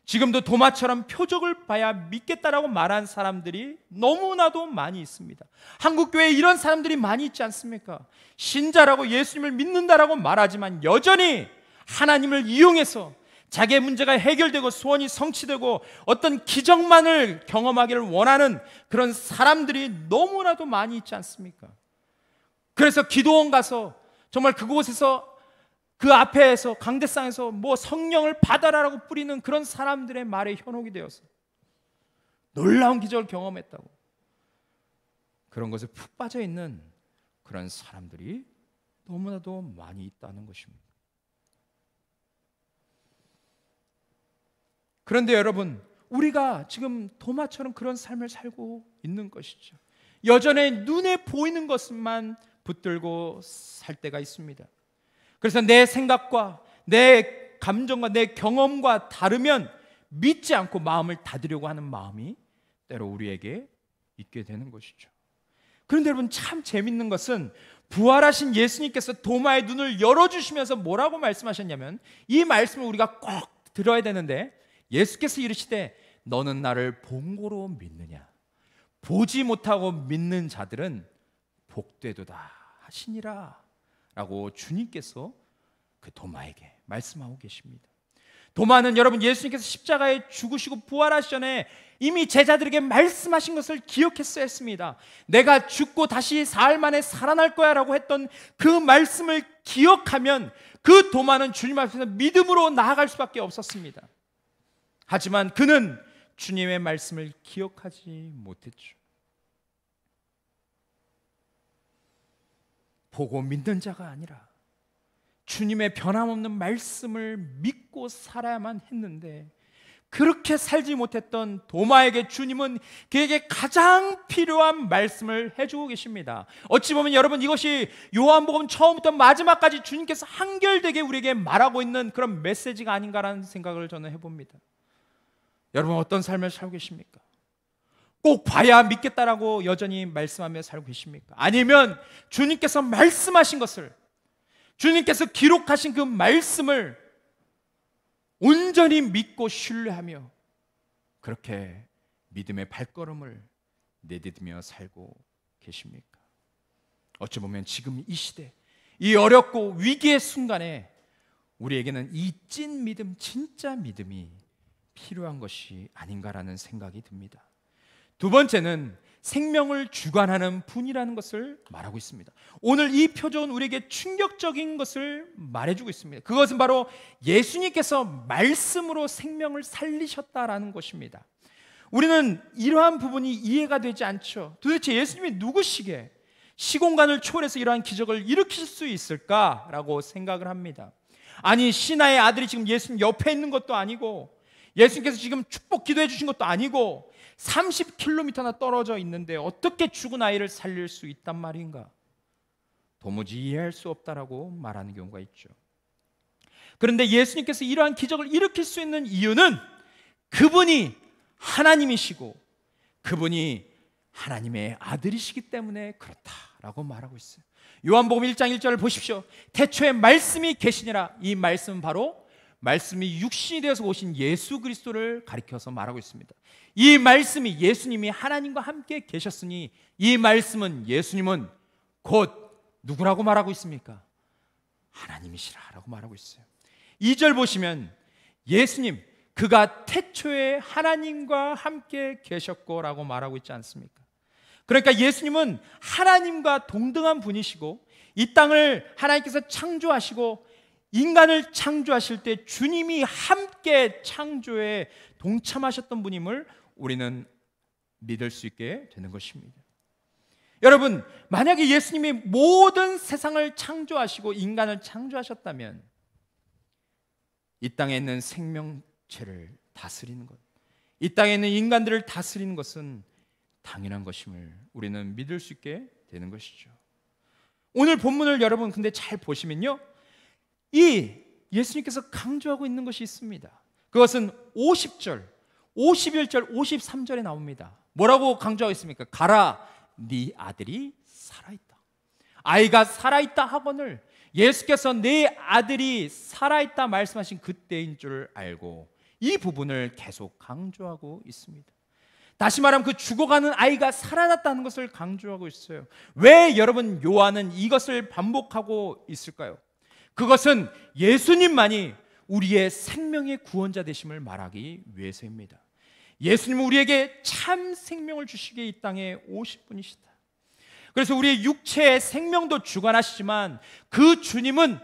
지금도 도마처럼 표적을 봐야 믿겠다라고 말한 사람들이 너무나도 많이 있습니다. 한국교회에 이런 사람들이 많이 있지 않습니까? 신자라고 예수님을 믿는다라고 말하지만 여전히 하나님을 이용해서 자기의 문제가 해결되고 소원이 성취되고 어떤 기적만을 경험하기를 원하는 그런 사람들이 너무나도 많이 있지 않습니까? 그래서 기도원 가서 정말 그곳에서 그 앞에서 강대상에서 뭐 성령을 받아라라고 뿌리는 그런 사람들의 말에 현혹이 되어서 놀라운 기적을 경험했다고, 그런 것에 푹 빠져 있는 그런 사람들이 너무나도 많이 있다는 것입니다. 그런데 여러분, 우리가 지금 도마처럼 그런 삶을 살고 있는 것이죠. 여전히 눈에 보이는 것만 붙들고 살 때가 있습니다. 그래서 내 생각과 내 감정과 내 경험과 다르면 믿지 않고 마음을 닫으려고 하는 마음이 때로 우리에게 있게 되는 것이죠. 그런데 여러분, 참 재밌는 것은 부활하신 예수님께서 도마의 눈을 열어주시면서 뭐라고 말씀하셨냐면, 이 말씀을 우리가 꼭 들어야 되는데, 예수께서 이르시되 너는 나를 본고로 믿느냐? 보지 못하고 믿는 자들은 복되도다 하시니라 라고 주님께서 그 도마에게 말씀하고 계십니다. 도마는 여러분 예수님께서 십자가에 죽으시고 부활하시 전에 이미 제자들에게 말씀하신 것을 기억했어야 했습니다. 내가 죽고 다시 사흘 만에 살아날 거야 라고 했던 그 말씀을 기억하면 그 도마는 주님 앞에서 믿음으로 나아갈 수밖에 없었습니다. 하지만 그는 주님의 말씀을 기억하지 못했죠. 보고 믿는 자가 아니라 주님의 변함없는 말씀을 믿고 살아야만 했는데, 그렇게 살지 못했던 도마에게 주님은 그에게 가장 필요한 말씀을 해주고 계십니다. 어찌 보면 여러분, 이것이 요한복음 처음부터 마지막까지 주님께서 한결되게 우리에게 말하고 있는 그런 메시지가 아닌가라는 생각을 저는 해봅니다. 여러분, 어떤 삶을 살고 계십니까? 꼭 봐야 믿겠다라고 여전히 말씀하며 살고 계십니까? 아니면 주님께서 말씀하신 것을, 주님께서 기록하신 그 말씀을 온전히 믿고 신뢰하며 그렇게 믿음의 발걸음을 내디디며 살고 계십니까? 어찌 보면 지금 이 시대, 이 어렵고 위기의 순간에 우리에게는 이 찐 믿음, 진짜 믿음이 필요한 것이 아닌가라는 생각이 듭니다. 두 번째는 생명을 주관하는 분이라는 것을 말하고 있습니다. 오늘 이 표적은 우리에게 충격적인 것을 말해주고 있습니다. 그것은 바로 예수님께서 말씀으로 생명을 살리셨다라는 것입니다. 우리는 이러한 부분이 이해가 되지 않죠. 도대체 예수님이 누구시게 시공간을 초월해서 이러한 기적을 일으킬 수 있을까라고 생각을 합니다. 아니, 신하의 아들이 지금 예수님 옆에 있는 것도 아니고, 예수님께서 지금 축복 기도해 주신 것도 아니고, 30km나 떨어져 있는데 어떻게 죽은 아이를 살릴 수 있단 말인가? 도무지 이해할 수 없다라고 말하는 경우가 있죠. 그런데 예수님께서 이러한 기적을 일으킬 수 있는 이유는 그분이 하나님이시고 그분이 하나님의 아들이시기 때문에 그렇다라고 말하고 있어요. 요한복음 1장 1절을 보십시오. 태초에 말씀이 계시니라. 이 말씀은 바로 말씀이 육신이 되어서 오신 예수 그리스도를 가리켜서 말하고 있습니다. 이 말씀이, 예수님이 하나님과 함께 계셨으니 이 말씀은, 예수님은 곧 누구라고 말하고 있습니까? 하나님이시라라고 말하고 있어요. 2절 보시면 예수님, 그가 태초에 하나님과 함께 계셨고라고 말하고 있지 않습니까? 그러니까 예수님은 하나님과 동등한 분이시고, 이 땅을 하나님께서 창조하시고 인간을 창조하실 때 주님이 함께 창조에 동참하셨던 분임을 우리는 믿을 수 있게 되는 것입니다. 여러분, 만약에 예수님이 모든 세상을 창조하시고 인간을 창조하셨다면 이 땅에 있는 생명체를 다스리는 것, 이 땅에 있는 인간들을 다스리는 것은 당연한 것임을 우리는 믿을 수 있게 되는 것이죠. 오늘 본문을 여러분 근데 잘 보시면요, 이 예수님께서 강조하고 있는 것이 있습니다. 그것은 50절, 51절, 53절에 나옵니다. 뭐라고 강조하고 있습니까? 가라, 네 아들이 살아있다. 아이가 살아있다 하거늘 예수께서 내 아들이 살아있다 말씀하신 그때인 줄 알고 이 부분을 계속 강조하고 있습니다. 다시 말하면 그 죽어가는 아이가 살아났다는 것을 강조하고 있어요. 왜 여러분 요한은 이것을 반복하고 있을까요? 그것은 예수님만이 우리의 생명의 구원자 되심을 말하기 위해서입니다. 예수님은 우리에게 참 생명을 주시기에 이 땅에 오실 분이시다. 그래서 우리의 육체의 생명도 주관하시지만 그 주님은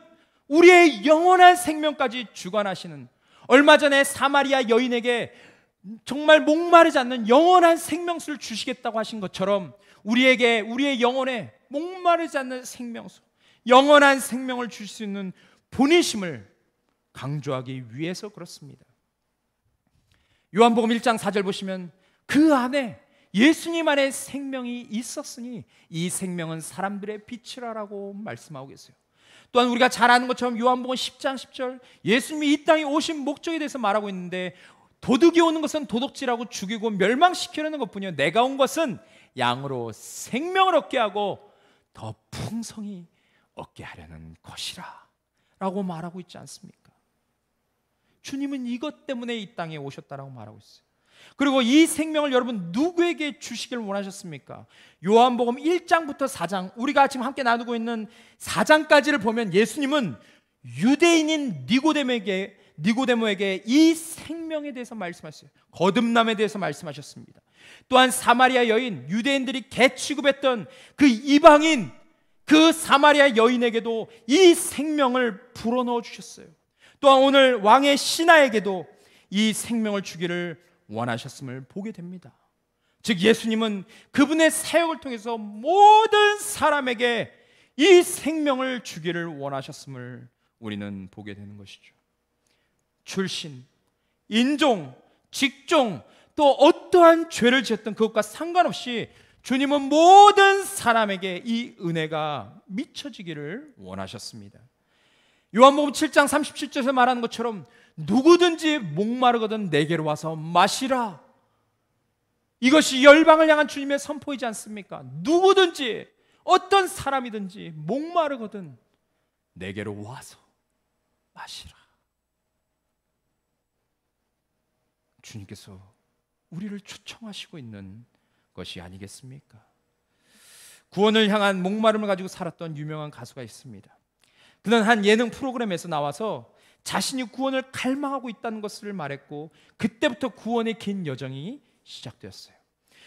우리의 영원한 생명까지 주관하시는, 얼마 전에 사마리아 여인에게 정말 목마르지 않는 영원한 생명수를 주시겠다고 하신 것처럼 우리에게 우리의 영혼에 목마르지 않는 생명수, 영원한 생명을 줄 수 있는 분이심을 강조하기 위해서 그렇습니다. 요한복음 1장 4절 보시면 그 안에 예수님 안에 생명이 있었으니 이 생명은 사람들의 빛이라라고 말씀하고 계세요. 또한 우리가 잘 아는 것처럼 요한복음 10장 10절 예수님이 이 땅에 오신 목적에 대해서 말하고 있는데, 도둑이 오는 것은 도둑질하고 죽이고 멸망시키려는 것뿐이요 내가 온 것은 양으로 생명을 얻게 하고 더 풍성히 얻게 하려는 것이라 라고 말하고 있지 않습니까? 주님은 이것 때문에 이 땅에 오셨다라고 말하고 있어요. 그리고 이 생명을 여러분 누구에게 주시길 원하셨습니까? 요한복음 1장부터 4장, 우리가 지금 함께 나누고 있는 4장까지를 보면 예수님은 유대인인 니고데모에게 니고데모에게 이 생명에 대해서 말씀하셨어요. 거듭남에 대해서 말씀하셨습니다. 또한 사마리아 여인, 유대인들이 개 취급했던 그 이방인, 그 사마리아 여인에게도 이 생명을 불어넣어 주셨어요. 또한 오늘 왕의 신하에게도 이 생명을 주기를 원하셨음을 보게 됩니다. 즉 예수님은 그분의 사역을 통해서 모든 사람에게 이 생명을 주기를 원하셨음을 우리는 보게 되는 것이죠. 출신, 인종, 직종, 또 어떠한 죄를 지었던 그것과 상관없이 주님은 모든 사람에게 이 은혜가 미쳐지기를 원하셨습니다. 요한복음 7장 37절에서 말하는 것처럼 누구든지 목마르거든 내게로 와서 마시라. 이것이 열방을 향한 주님의 선포이지 않습니까? 누구든지 어떤 사람이든지 목마르거든 내게로 와서 마시라. 주님께서 우리를 초청하시고 있는 것이 아니겠습니까? 구원을 향한 목마름을 가지고 살았던 유명한 가수가 있습니다. 그는 한 예능 프로그램에서 나와서 자신이 구원을 갈망하고 있다는 것을 말했고 그때부터 구원의 긴 여정이 시작되었어요.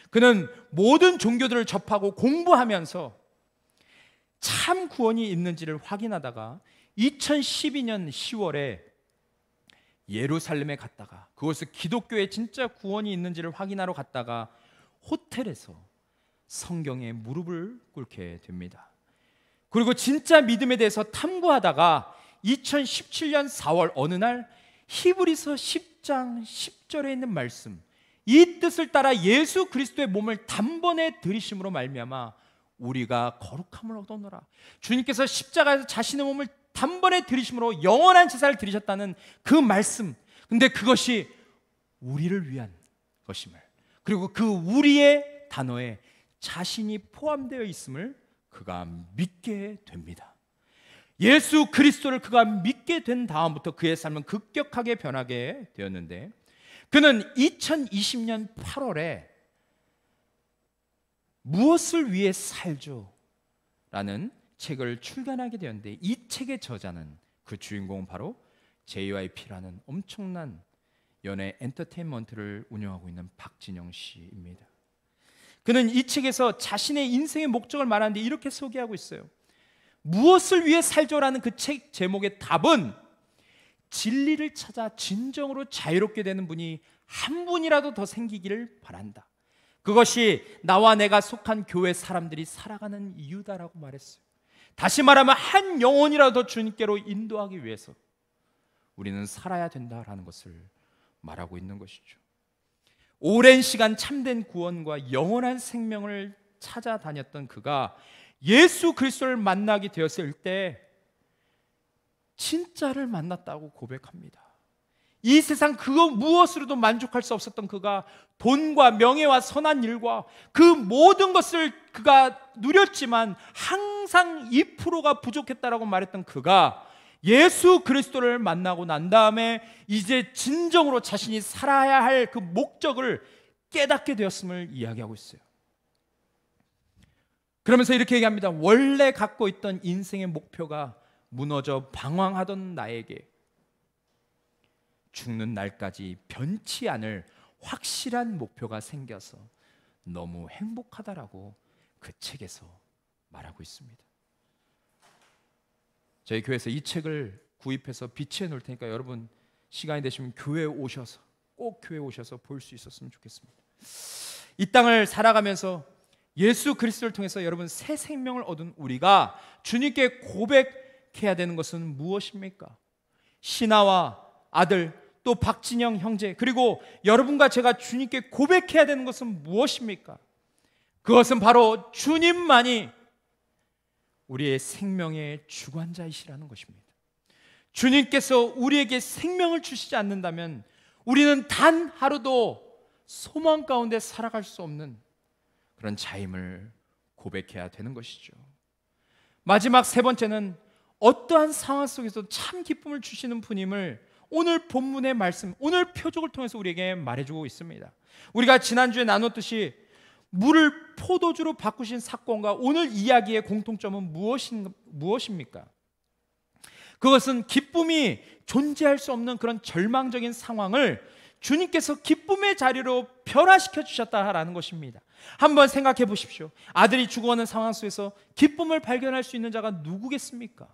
그는 모든 종교들을 접하고 공부하면서 참 구원이 있는지를 확인하다가 2012년 10월에 예루살렘에 갔다가 그곳에 기독교에 진짜 구원이 있는지를 확인하러 갔다가 호텔에서 성경에 무릎을 꿇게 됩니다. 그리고 진짜 믿음에 대해서 탐구하다가 2017년 4월 어느 날 히브리서 10장 10절에 있는 말씀, 이 뜻을 따라 예수 그리스도의 몸을 단번에 들이심으로 말미암아 우리가 거룩함을 얻어노라. 주님께서 십자가에서 자신의 몸을 단번에 들이심으로 영원한 제사를 드리셨다는 그 말씀, 근데 그것이 우리를 위한 것임을, 그리고 그 우리의 단어에 자신이 포함되어 있음을 그가 믿게 됩니다. 예수 그리스도를 그가 믿게 된 다음부터 그의 삶은 급격하게 변하게 되었는데, 그는 2020년 8월에 무엇을 위해 살죠? 라는 책을 출간하게 되었는데, 이 책의 저자는, 그 주인공은 바로 JYP라는 엄청난 연예 엔터테인먼트를 운영하고 있는 박진영 씨입니다. 그는 이 책에서 자신의 인생의 목적을 말하는데 이렇게 소개하고 있어요. 무엇을 위해 살죠라는 그 책 제목의 답은 진리를 찾아 진정으로 자유롭게 되는 분이 한 분이라도 더 생기기를 바란다. 그것이 나와 내가 속한 교회 사람들이 살아가는 이유다라고 말했어요. 다시 말하면 한 영혼이라도 주님께로 인도하기 위해서 우리는 살아야 된다라는 것을 말하고 있는 것이죠. 오랜 시간 참된 구원과 영원한 생명을 찾아다녔던 그가 예수 그리스도를 만나게 되었을 때 진짜를 만났다고 고백합니다. 이 세상 그거 무엇으로도 만족할 수 없었던 그가 돈과 명예와 선한 일과 그 모든 것을 그가 누렸지만 항상 2%가 부족했다라고 말했던 그가 예수 그리스도를 만나고 난 다음에 이제 진정으로 자신이 살아야 할 그 목적을 깨닫게 되었음을 이야기하고 있어요. 그러면서 이렇게 얘기합니다. 원래 갖고 있던 인생의 목표가 무너져 방황하던 나에게 죽는 날까지 변치 않을 확실한 목표가 생겨서 너무 행복하다라고 그 책에서 말하고 있습니다. 저희 교회에서 이 책을 구입해서 비치해 놓을 테니까 여러분 시간이 되시면 교회에 오셔서, 꼭 교회에 오셔서 볼 수 있었으면 좋겠습니다. 이 땅을 살아가면서 예수 그리스도를 통해서 여러분 새 생명을 얻은 우리가 주님께 고백해야 되는 것은 무엇입니까? 신하와 아들, 또 박진영 형제, 그리고 여러분과 제가 주님께 고백해야 되는 것은 무엇입니까? 그것은 바로 주님만이 우리의 생명의 주관자이시라는 것입니다. 주님께서 우리에게 생명을 주시지 않는다면 우리는 단 하루도 소망 가운데 살아갈 수 없는 그런 자임을 고백해야 되는 것이죠. 마지막 세 번째는 어떠한 상황 속에서 참 기쁨을 주시는 분임을 오늘 본문의 말씀, 오늘 표적을 통해서 우리에게 말해주고 있습니다. 우리가 지난주에 나눴듯이 물을 포도주로 바꾸신 사건과 오늘 이야기의 공통점은 무엇입니까? 그것은 기쁨이 존재할 수 없는 그런 절망적인 상황을 주님께서 기쁨의 자리로 변화시켜 주셨다라는 것입니다. 한번 생각해 보십시오. 아들이 죽어가는 상황 속에서 기쁨을 발견할 수 있는 자가 누구겠습니까?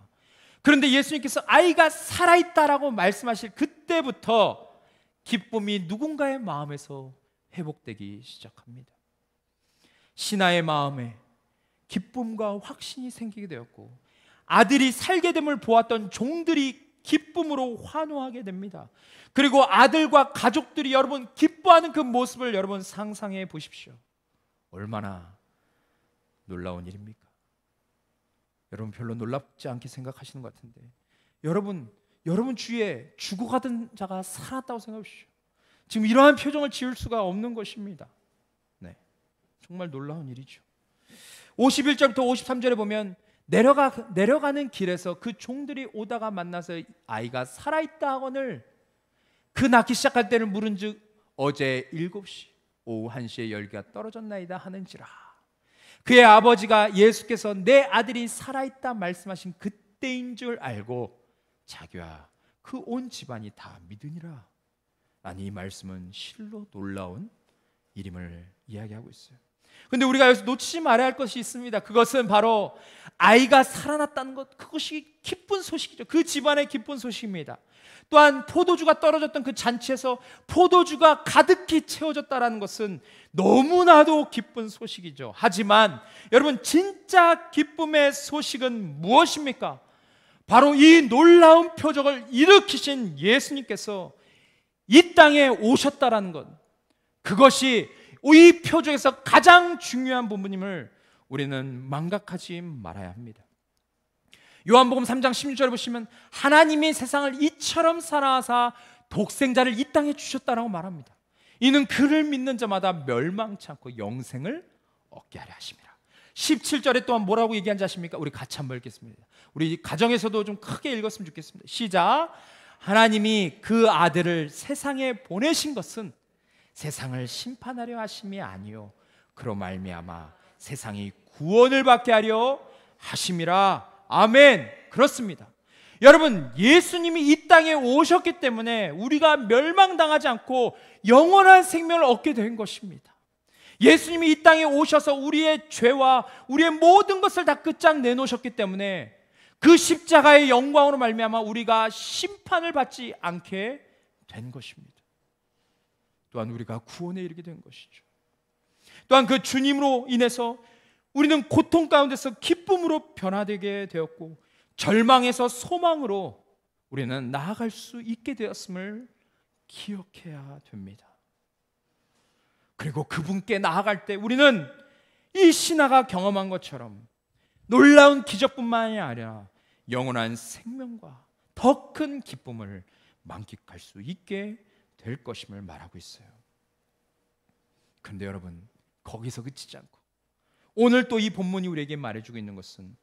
그런데 예수님께서 아이가 살아있다라고 말씀하실 그때부터 기쁨이 누군가의 마음에서 회복되기 시작합니다. 신하의 마음에 기쁨과 확신이 생기게 되었고, 아들이 살게 됨을 보았던 종들이 기쁨으로 환호하게 됩니다. 그리고 아들과 가족들이 여러분 기뻐하는 그 모습을 여러분 상상해 보십시오. 얼마나 놀라운 일입니까? 여러분 별로 놀랍지 않게 생각하시는 것 같은데, 여러분 주위에 죽어가던 자가 살았다고 생각하십시오. 지금 이러한 표정을 지을 수가 없는 것입니다. 네, 정말 놀라운 일이죠. 51절부터 53절에 보면 내려가는 길에서 그 종들이 오다가 만나서 아이가 살아있다 하거늘 그 낳기 시작할 때를 물은즉 어제 7시 오후 1시에 열기가 떨어졌나이다 하는지라. 그의 아버지가 예수께서 내 아들이 살아있다 말씀하신 그때인 줄 알고 자기와 그 온 집안이 다 믿으니라. 아니, 이 말씀은 실로 놀라운 일임을 이야기하고 있어요. 그런데 우리가 여기서 놓치지 말아야 할 것이 있습니다. 그것은 바로 아이가 살아났다는 것, 그것이 기쁜 소식이죠. 그 집안의 기쁜 소식입니다. 또한 포도주가 떨어졌던 그 잔치에서 포도주가 가득히 채워졌다는 것은 너무나도 기쁜 소식이죠. 하지만 여러분, 진짜 기쁨의 소식은 무엇입니까? 바로 이 놀라운 표적을 일으키신 예수님께서 이 땅에 오셨다라는 것, 그것이 이 표적에서 가장 중요한 부분임을 우리는 망각하지 말아야 합니다. 요한복음 3장 16절에 보시면 하나님이 세상을 이처럼 사랑하사 독생자를 이 땅에 주셨다라고 말합니다. 이는 그를 믿는 자마다 멸망치 않고 영생을 얻게 하려 하심이라. 17절에 또한 뭐라고 얘기한지 아십니까? 우리 같이 한번 읽겠습니다. 우리 가정에서도 좀 크게 읽었으면 좋겠습니다. 시작. 하나님이 그 아들을 세상에 보내신 것은 세상을 심판하려 하심이 아니요 그로 말미암아 세상이 구원을 받게 하려 하심이라. 아멘. 그렇습니다. 여러분, 예수님이 이 땅에 오셨기 때문에 우리가 멸망당하지 않고 영원한 생명을 얻게 된 것입니다. 예수님이 이 땅에 오셔서 우리의 죄와 우리의 모든 것을 다 끝장내놓으셨기 때문에 그 십자가의 영광으로 말미암아 우리가 심판을 받지 않게 된 것입니다. 또한 우리가 구원에 이르게 된 것이죠. 또한 그 주님으로 인해서 우리는 고통 가운데서 기쁨으로 변화되게 되었고, 절망에서 소망으로 우리는 나아갈 수 있게 되었음을 기억해야 됩니다. 그리고 그분께 나아갈 때 우리는 이 신하가 경험한 것처럼 놀라운 기적뿐만이 아니라 영원한 생명과 더 큰 기쁨을 만끽할 수 있게 될 것임을 말하고 있어요. 그런데 여러분, 거기서 그치지 않고 오늘 또 이 본문이 우리에게 말해주고 있는 것은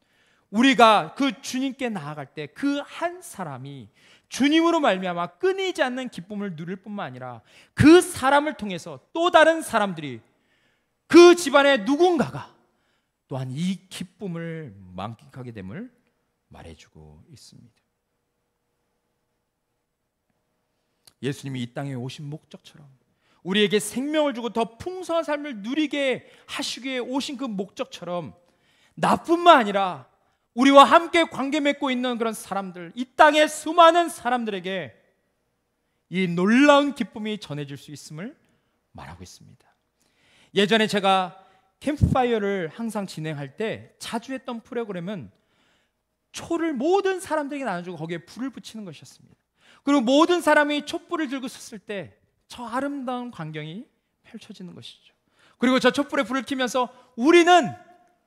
우리가 그 주님께 나아갈 때 그 한 사람이 주님으로 말미암아 끊이지 않는 기쁨을 누릴 뿐만 아니라 그 사람을 통해서 또 다른 사람들이, 그 집안의 누군가가 또한 이 기쁨을 만끽하게 됨을 말해주고 있습니다. 예수님이 이 땅에 오신 목적처럼 우리에게 생명을 주고 더 풍성한 삶을 누리게 하시기 위해 오신 그 목적처럼 나뿐만 아니라 우리와 함께 관계 맺고 있는 그런 사람들, 이 땅의 수많은 사람들에게 이 놀라운 기쁨이 전해질 수 있음을 말하고 있습니다. 예전에 제가 캠프파이어를 항상 진행할 때 자주 했던 프로그램은 초를 모든 사람들에게 나눠주고 거기에 불을 붙이는 것이었습니다. 그리고 모든 사람이 촛불을 들고 섰을 때 저 아름다운 광경이 펼쳐지는 것이죠. 그리고 저 촛불에 불을 켜면서 우리는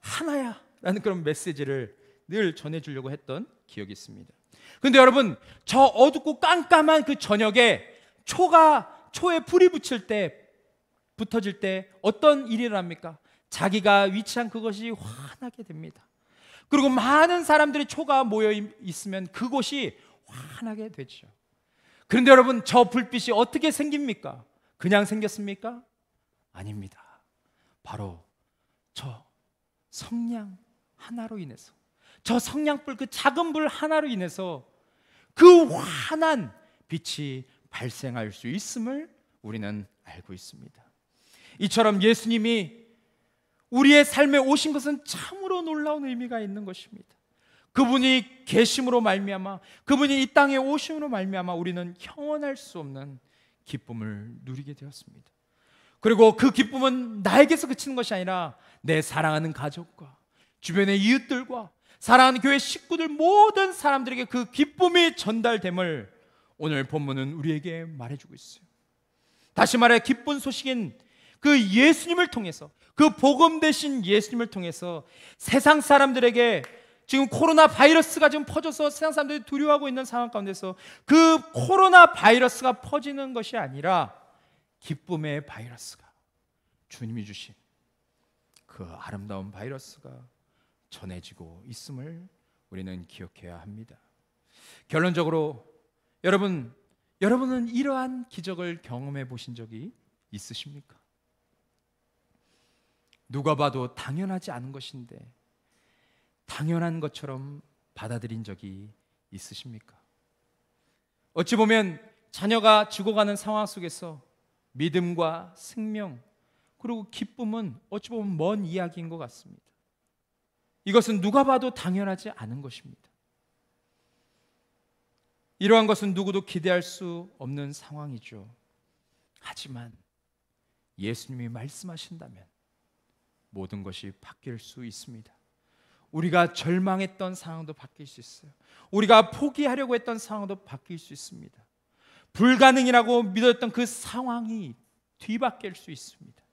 하나야 라는 그런 메시지를 늘 전해주려고 했던 기억이 있습니다. 그런데 여러분, 저 어둡고 깜깜한 그 저녁에 초에 불이 붙어질 때 어떤 일이 일어납니까? 자기가 위치한 그것이 환하게 됩니다. 그리고 많은 사람들이 초가 모여 있으면 그곳이 환하게 되죠. 그런데 여러분, 저 불빛이 어떻게 생깁니까? 그냥 생겼습니까? 아닙니다. 바로 저 성냥 하나로 인해서, 저 성냥불, 그 작은 불 하나로 인해서 그 환한 빛이 발생할 수 있음을 우리는 알고 있습니다. 이처럼 예수님이 우리의 삶에 오신 것은 참으로 놀라운 의미가 있는 것입니다. 그분이 계심으로 말미암아, 그분이 이 땅에 오심으로 말미암아 우리는 형언할 수 없는 기쁨을 누리게 되었습니다. 그리고 그 기쁨은 나에게서 그치는 것이 아니라 내 사랑하는 가족과 주변의 이웃들과 사랑하는 교회 식구들, 모든 사람들에게 그 기쁨이 전달됨을 오늘 본문은 우리에게 말해주고 있어요. 다시 말해 기쁜 소식인 그 예수님을 통해서, 그 복음 되신 예수님을 통해서 세상 사람들에게, 지금 코로나 바이러스가 지금 퍼져서 세상 사람들이 두려워하고 있는 상황 가운데서 그 코로나 바이러스가 퍼지는 것이 아니라 기쁨의 바이러스가, 주님이 주신 그 아름다운 바이러스가 전해지고 있음을 우리는 기억해야 합니다. 결론적으로 여러분은 이러한 기적을 경험해 보신 적이 있으십니까? 누가 봐도 당연하지 않은 것인데 당연한 것처럼 받아들인 적이 있으십니까? 어찌 보면 자녀가 죽어가는 상황 속에서 믿음과 생명 그리고 기쁨은 어찌 보면 먼 이야기인 것 같습니다. 이것은 누가 봐도 당연하지 않은 것입니다. 이러한 것은 누구도 기대할 수 없는 상황이죠. 하지만 예수님이 말씀하신다면 모든 것이 바뀔 수 있습니다. 우리가 절망했던 상황도 바뀔 수 있어요. 우리가 포기하려고 했던 상황도 바뀔 수 있습니다. 불가능이라고 믿었던 그 상황이 뒤바뀔 수 있습니다.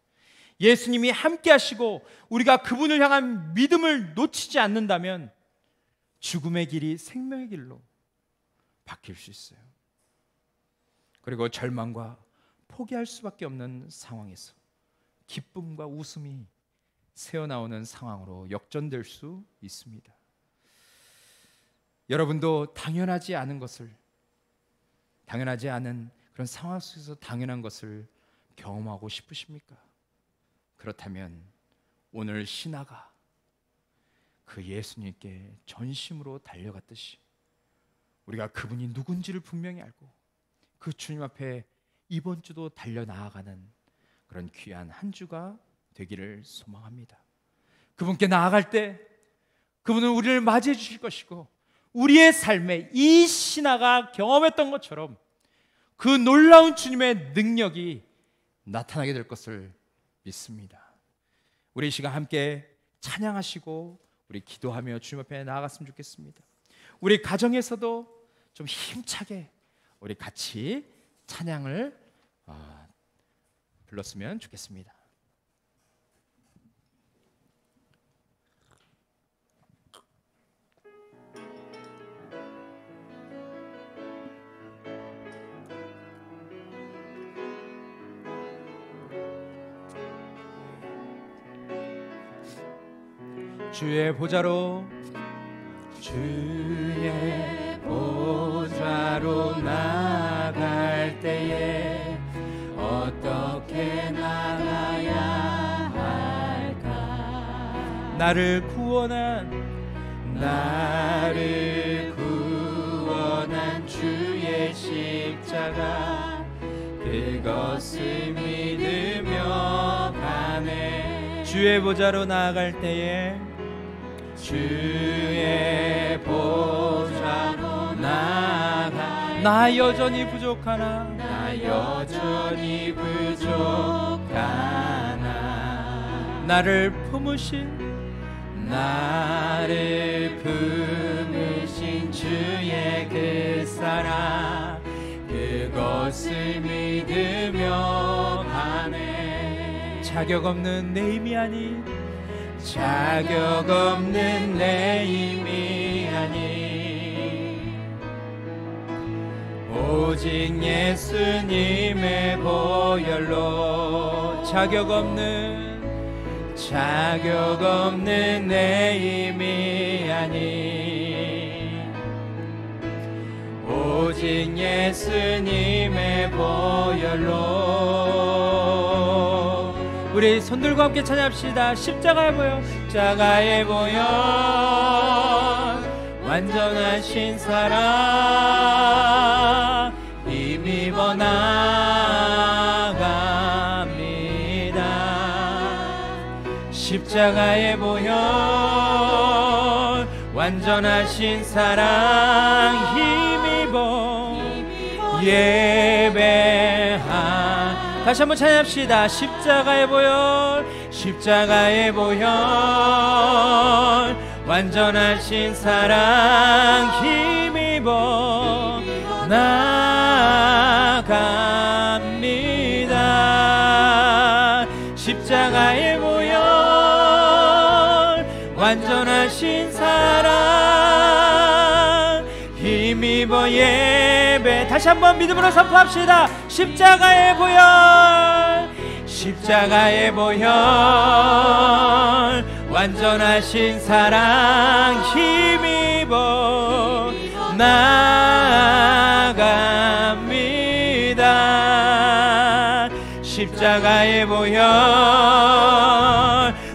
예수님이 함께 하시고 우리가 그분을 향한 믿음을 놓치지 않는다면 죽음의 길이 생명의 길로 바뀔 수 있어요. 그리고 절망과 포기할 수밖에 없는 상황에서 기쁨과 웃음이 새어나오는 상황으로 역전될 수 있습니다. 여러분도 당연하지 않은 것을, 당연하지 않은 그런 상황 속에서 당연한 것을 경험하고 싶으십니까? 그렇다면 오늘 신하가 그 예수님께 전심으로 달려갔듯이 우리가 그분이 누군지를 분명히 알고 그 주님 앞에 이번 주도 달려나아가는 그런 귀한 한 주가 되기를 소망합니다. 그분께 나아갈 때 그분은 우리를 맞이해 주실 것이고 우리의 삶에 이 신하가 경험했던 것처럼 그 놀라운 주님의 능력이 나타나게 될 것을 믿습니다. 우리 이 시간 함께 찬양하시고 우리 기도하며 주님 앞에 나아갔으면 좋겠습니다. 우리 가정에서도 좀 힘차게 우리 같이 찬양을 불렀으면 좋겠습니다. 주의 보좌로 나아갈 때에 어떻게 나가야 할까? 나를 구원한 주의 십자가, 그것을 믿으며 가네. 주의 보좌로 나아갈 때에 주의 보좌로 나아가, 나 여전히 부족하나 나를 품으신 주의 그 사랑, 그것을 믿으며 가네. 자격 없는 내 힘이 아닌 오직 예수님의 보혈로, 자격 없는 내 힘이 아닌 오직 예수님의 보혈로. 우리 손들과 함께 찬양합시다. 십자가의 보혈, 십자가의 보혈 완전하신 사랑 힘입어 나갑니다. 십자가의 보혈 완전하신 사랑 힘입어 예배하. 다시 한번 찬양합시다. 십자가의 보혈, 십자가의 보혈 완전하신 사랑 힘입어 나갑니다. 십자가의 보혈 완전하신 사랑 힘입어 예배. 다시 한번 믿음으로 선포합시다. 십자가의 보혈, 십자가의 보혈 완전하신 사랑 힘입어 나갑니다. 십자가의 보혈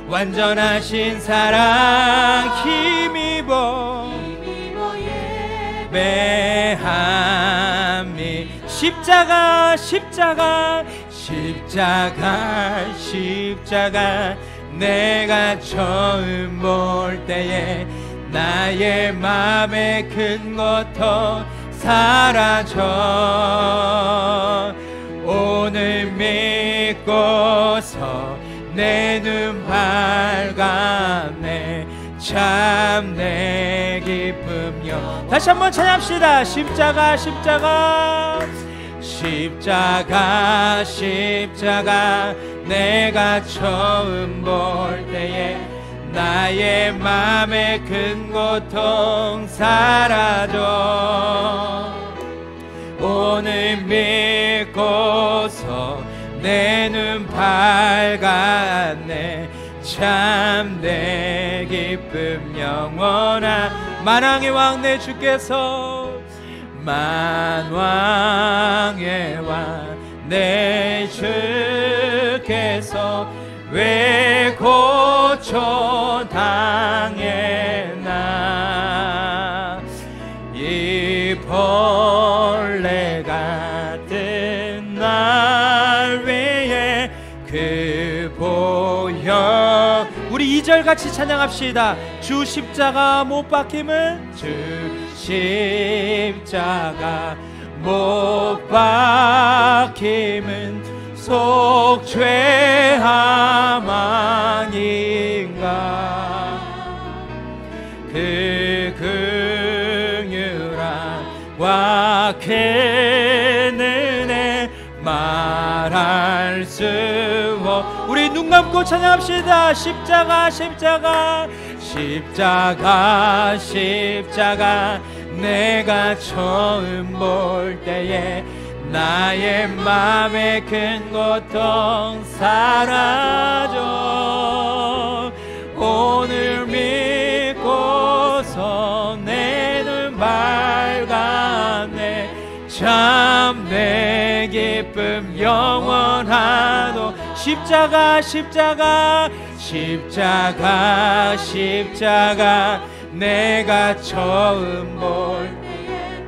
완전하신 사랑 힘입어 예배하미. 십자가 십자가 십자가 십자가 내가 처음 볼 때에 나의 맘의 큰 고통 사라져. 오늘 믿고서 내 눈 밝았네. 참 내 기쁨요. 다시 한번 찬양합시다. 십자가 십자가 십자가 십자가 내가 처음 볼 때에 나의 맘의 큰 고통 사라져. 오늘 믿고서 내 눈 밝았네. 참 내 기쁨 영원한 만왕의 왕 내 주께서 만왕의 왕 내 주께서 왜 고초 당했나. 이 벌레 같은 날 위에 그 보혈. 우리 2절 같이 찬양합시다. 주 십자가 못 박힘은 주 십자가 못 박힘은 속죄함 아닌가. 그 긍휼함과 큰 은혜 말할 수 없. 우리 눈 감고 찬양합시다. 십자가 십자가 십자가 십자가 내가 처음 볼 때에 나의 맘의 큰 고통 사라져. 오늘 믿고서 내 눈 밝았네. 참 내 기쁨 영원하도. 십자가 십자가 십자가 십자가 내가 처음 볼 때에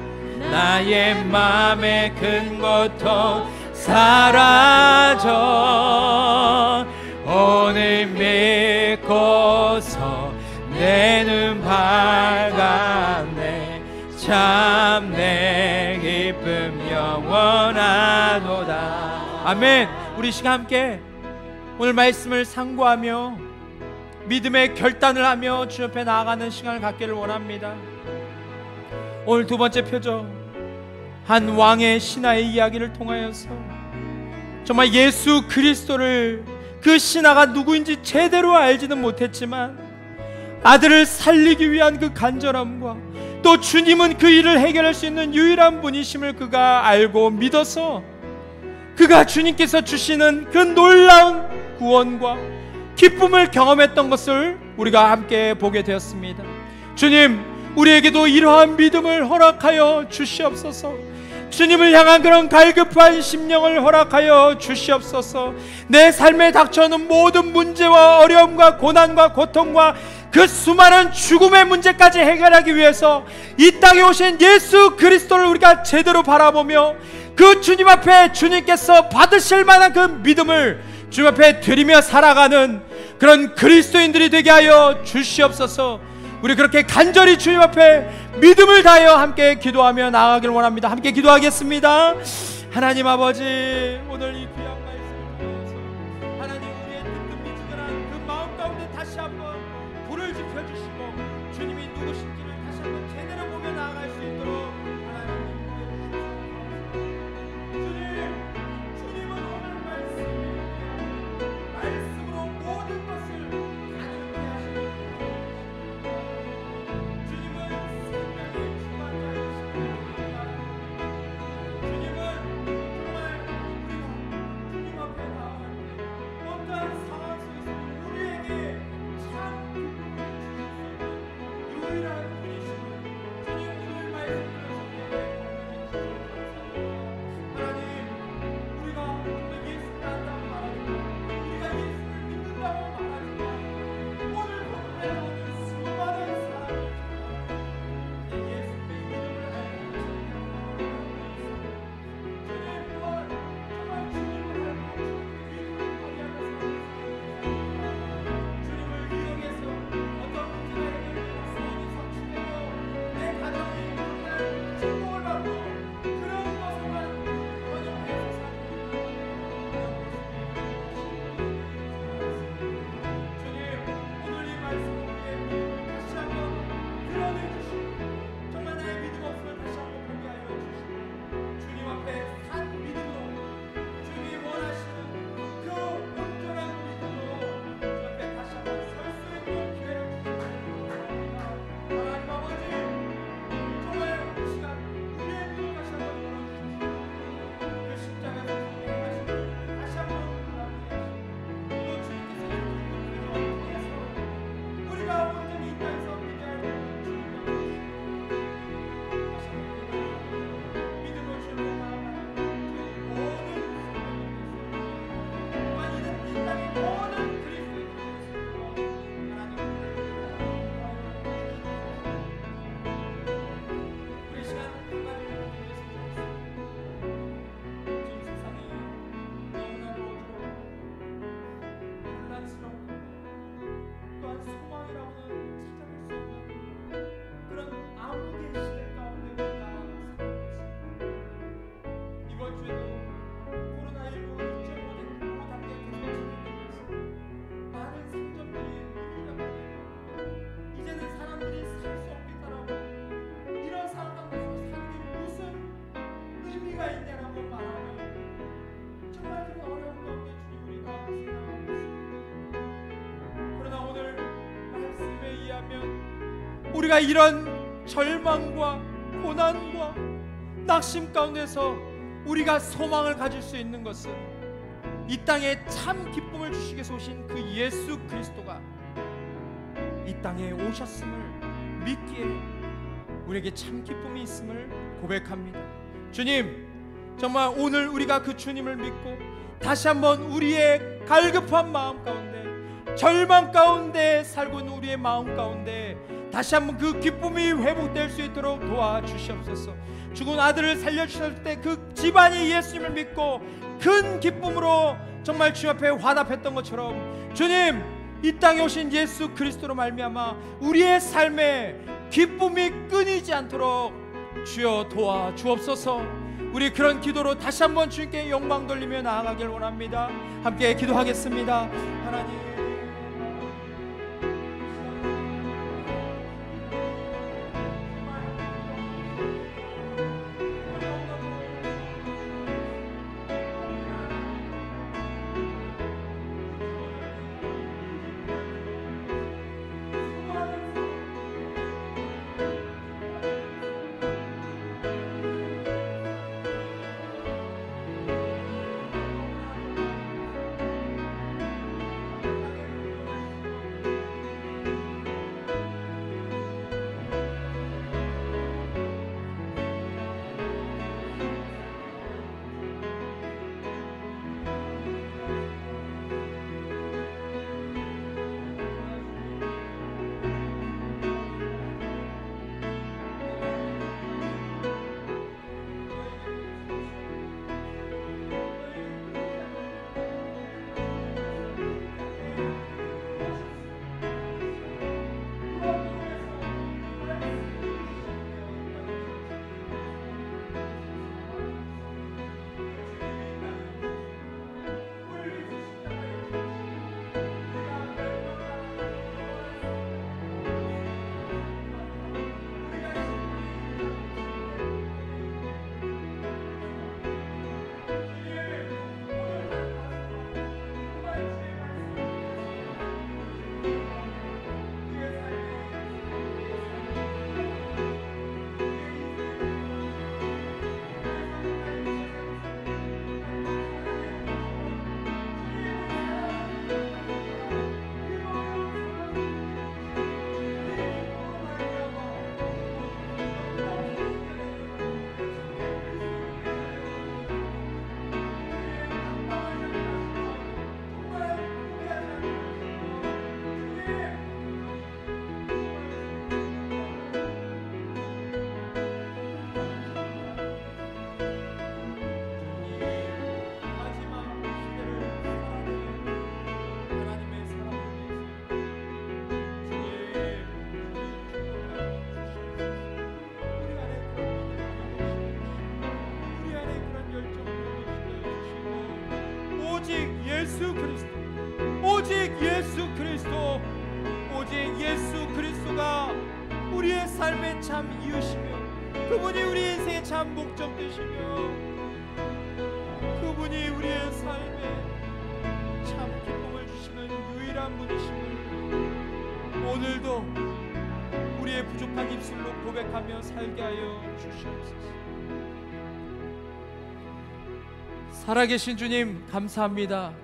나의 맘의 큰 고통 사라져. 오늘 믿고서 내 눈 밝았네. 참 내 기쁨 영원하도다. 아멘. 우리 시간 함께 오늘 말씀을 상고하며 믿음의 결단을 하며 주 옆에 나아가는 시간을 갖기를 원합니다. 오늘 두 번째 표적, 한 왕의 신하의 이야기를 통하여서 정말 예수 그리스도를, 그 신하가 누구인지 제대로 알지는 못했지만 아들을 살리기 위한 그 간절함과 또 주님은 그 일을 해결할 수 있는 유일한 분이심을 그가 알고 믿어서 그가 주님께서 주시는 그 놀라운 구원과 기쁨을 경험했던 것을 우리가 함께 보게 되었습니다. 주님, 우리에게도 이러한 믿음을 허락하여 주시옵소서. 주님을 향한 그런 갈급한 심령을 허락하여 주시옵소서. 내 삶에 닥쳐오는 모든 문제와 어려움과 고난과 고통과 그 수많은 죽음의 문제까지 해결하기 위해서 이 땅에 오신 예수 그리스도를 우리가 제대로 바라보며 그 주님 앞에 주님께서 받으실 만한 그 믿음을 주님 앞에 드리며 살아가는 그런 그리스도인들이 되게 하여 주시옵소서. 우리 그렇게 간절히 주님 앞에 믿음을 다하여 함께 기도하며 나아가길 원합니다. 함께 기도하겠습니다. 하나님 아버지, 오늘 이 귀한 말씀을 통해서 하나님 우리의 뜨끈미지근한 그 마음 가운데 다시 한번 불을 지펴주시고 주님이 누구신지를 다시 한번 제대로 보며 나아갈 수 있도록 하나님, 주님은 오늘 말씀으로 모든 것을 가능케 하시고 주님은 생명의 주관자이십니다. 주님은 정말 우리가 주님 앞에 나아갈 때 어떠한 상황 속에서 우리에게 참 기쁨을 주실 수 있는 유일한 분이시고 주님 오늘 말씀을 하나님, 우리가 예수를 안다고 말하지만 우리가 예수를 믿는다고 말하지만 오늘 본문에 오는 수많은 사람들 예수의 이름을 알고 주님 또한 정말 주님을 알고 주님을 주님을 이용해서 어떤 문제가 해결되고 소원이 성취되고 내 가정이 정말 축복을 받고 그런 것에만 번영해서 주님, 오늘 이 말씀을 우리의 믿음을 다시 한번 드러내주시고 정말 나의 믿음 없음을 다시 한번 보게 하여 주시고 주님 앞에 산 믿음으로 주님이 원하시는 그 온전한 믿음으로 주 앞에 다시 한번 설 수 있는 기회를 주시옵소서. 하나님 아버지, 정말 이 시간 우리의 눈을 다시 한번 열어주시고 그 십자가에서 행하신 일을 다시 한번 바라보게 하시고 또 주님께서 이루신 것들을 통해서 우리가 온전히 이 땅에서 믿어야 할 주님을 믿음으로 주님을 나아가는 모든 또한 이는 이 땅의 모든 그리스도인들의 우리 시간 한 가지를 드리겠습니다. 지금 세상이 너무나도 혼란스럽고 또한 소망이라고는 찾아볼 수 없는 그런 암흑의 시대 가운데 우리가 살고 있습니다. 이번 주에도 코로나19 일정 모델로답게 계속 진행되면서 많은 상점들이 문을 닫게 되고 이제는 사람들이 살 수 없겠다라고 이런 상황 가운데서 사는 게 무슨 의미가 있냐라고 말하면 정말 그 어려운 가운데 주님 우리가 생각하고 있습니다. 그러나 오늘 말씀에 의하면 우리가 이런 절망과 고난과 낙심 가운데서 우리가 소망을 가질 수 있는 것은 이 땅에 참 기쁨을 주시기 위해서 오신 그 예수 그리스도가 이 땅에 오셨음을 믿기에 우리에게 참 기쁨이 있음을 고백합니다. 주님, 정말 오늘 우리가 그 주님을 믿고 다시 한번 우리의 갈급한 마음 가운데 절망 가운데 살고 있는 우리의 마음 가운데 다시 한번 그 기쁨이 회복될 수 있도록 도와주시옵소서. 죽은 아들을 살려주실 때 그 집안이 예수님을 믿고 큰 기쁨으로 정말 주님 앞에 화답했던 것처럼 주님, 이 땅에 오신 예수 그리스도로 말미암아 우리의 삶에 기쁨이 끊이지 않도록 주여 도와주옵소서. 우리 그런 기도로 다시 한번 주님께 영광 돌리며 나아가길 원합니다. 함께 기도하겠습니다. 하나님, 예수 그리스도, 오직 예수 그리스도, 오직 예수 그리스도가 우리의 삶의 참 이유시며, 그분이 우리 인생의 참 목적 되시며, 그분이 우리의 삶에 참 기쁨을 주시는 유일한 분이심을 오늘도 우리의 부족한 입술로 고백하며 살게 하여 주시옵소서. 살아계신 주님 감사합니다.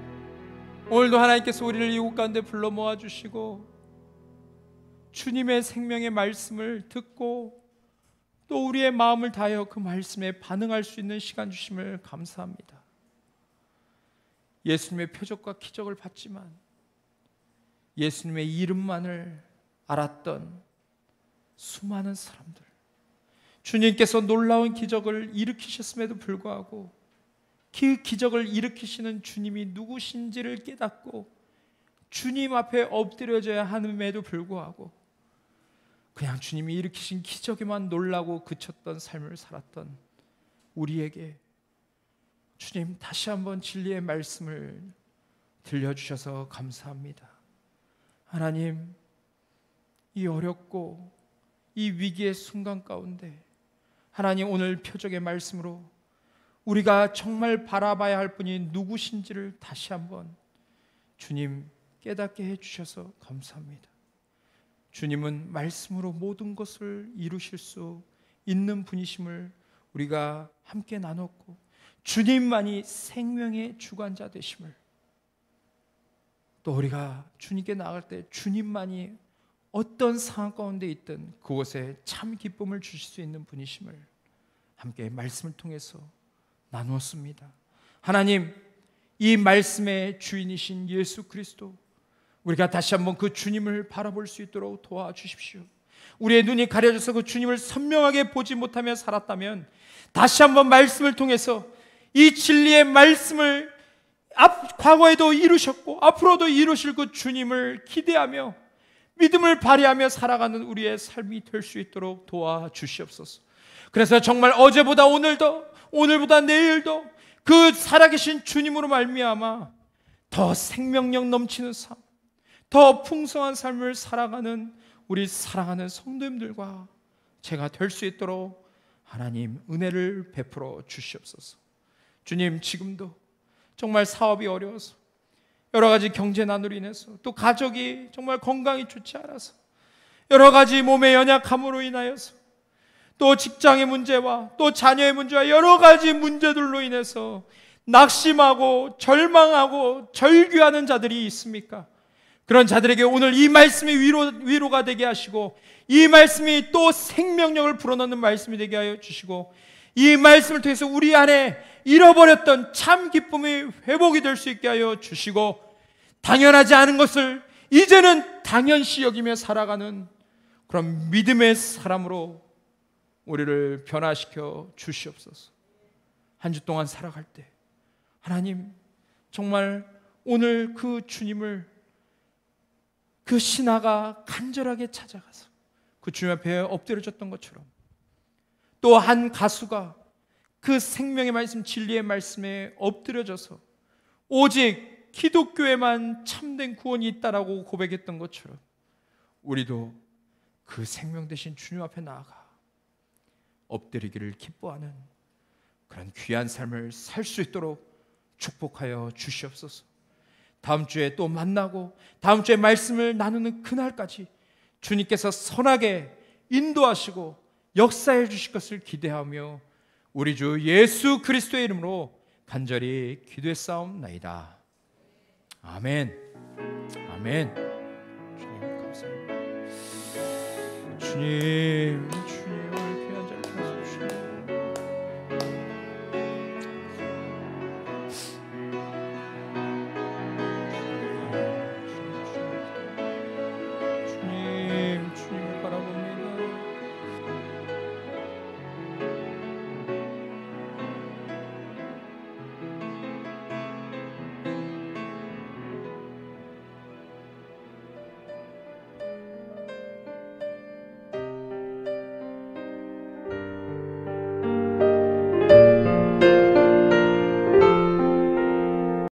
오늘도 하나님께서 우리를 이곳 가운데 불러 모아주시고 주님의 생명의 말씀을 듣고 또 우리의 마음을 다하여 그 말씀에 반응할 수 있는 시간 주심을 감사합니다. 예수님의 표적과 기적을 봤지만 예수님의 이름만을 알았던 수많은 사람들, 주님께서 놀라운 기적을 일으키셨음에도 불구하고 그 기적을 일으키시는 주님이 누구신지를 깨닫고 주님 앞에 엎드려져야 함에도 불구하고 그냥 주님이 일으키신 기적에만 놀라고 그쳤던 삶을 살았던 우리에게 주님 다시 한번 진리의 말씀을 들려주셔서 감사합니다. 하나님, 이 어렵고 이 위기의 순간 가운데 하나님 오늘 표적의 말씀으로 우리가 정말 바라봐야 할 분이 누구신지를 다시 한번 주님 깨닫게 해주셔서 감사합니다. 주님은 말씀으로 모든 것을 이루실 수 있는 분이심을 우리가 함께 나눴고 주님만이 생명의 주관자 되심을, 또 우리가 주님께 나갈 때 주님만이 어떤 상황 가운데 있든 그곳에 참 기쁨을 주실 수 있는 분이심을 함께 말씀을 통해서 나누었습니다. 하나님, 이 말씀의 주인이신 예수 그리스도, 우리가 다시 한번 그 주님을 바라볼 수 있도록 도와주십시오. 우리의 눈이 가려져서 그 주님을 선명하게 보지 못하며 살았다면 다시 한번 말씀을 통해서 이 진리의 말씀을 과거에도 이루셨고 앞으로도 이루실 그 주님을 기대하며 믿음을 발휘하며 살아가는 우리의 삶이 될 수 있도록 도와주시옵소서. 그래서 정말 어제보다 오늘도, 오늘보다 내일도 그 살아계신 주님으로 말미암아 더 생명력 넘치는 삶, 더 풍성한 삶을 살아가는 우리 사랑하는 성도님들과 제가 될 수 있도록 하나님 은혜를 베풀어 주시옵소서. 주님, 지금도 정말 사업이 어려워서 여러 가지 경제난으로 인해서 또 가족이 정말 건강이 좋지 않아서 여러 가지 몸의 연약함으로 인하여서 또 직장의 문제와 또 자녀의 문제와 여러 가지 문제들로 인해서 낙심하고 절망하고 절규하는 자들이 있습니까? 그런 자들에게 오늘 이 말씀이 위로가 되게 하시고 이 말씀이 또 생명력을 불어넣는 말씀이 되게 하여 주시고 이 말씀을 통해서 우리 안에 잃어버렸던 참 기쁨이 회복이 될 수 있게 하여 주시고 당연하지 않은 것을 이제는 당연시 여기며 살아가는 그런 믿음의 사람으로 우리를 변화시켜 주시옵소서. 한 주 동안 살아갈 때 하나님 정말 오늘 그 주님을 그 신하가 간절하게 찾아가서 그 주님 앞에 엎드려졌던 것처럼 또 한 가수가 그 생명의 말씀, 진리의 말씀에 엎드려져서 오직 기독교에만 참된 구원이 있다라고 고백했던 것처럼 우리도 그 생명 되신 주님 앞에 나아가 엎드리기를 기뻐하는 그런 귀한 삶을 살 수 있도록 축복하여 주시옵소서. 다음 주에 또 만나고 다음 주에 말씀을 나누는 그날까지 주님께서 선하게 인도하시고 역사해 주실 것을 기대하며 우리 주 예수 그리스도의 이름으로 간절히 기도했사옵나이다. 아멘. 아멘. 주님 감사합니다. 주님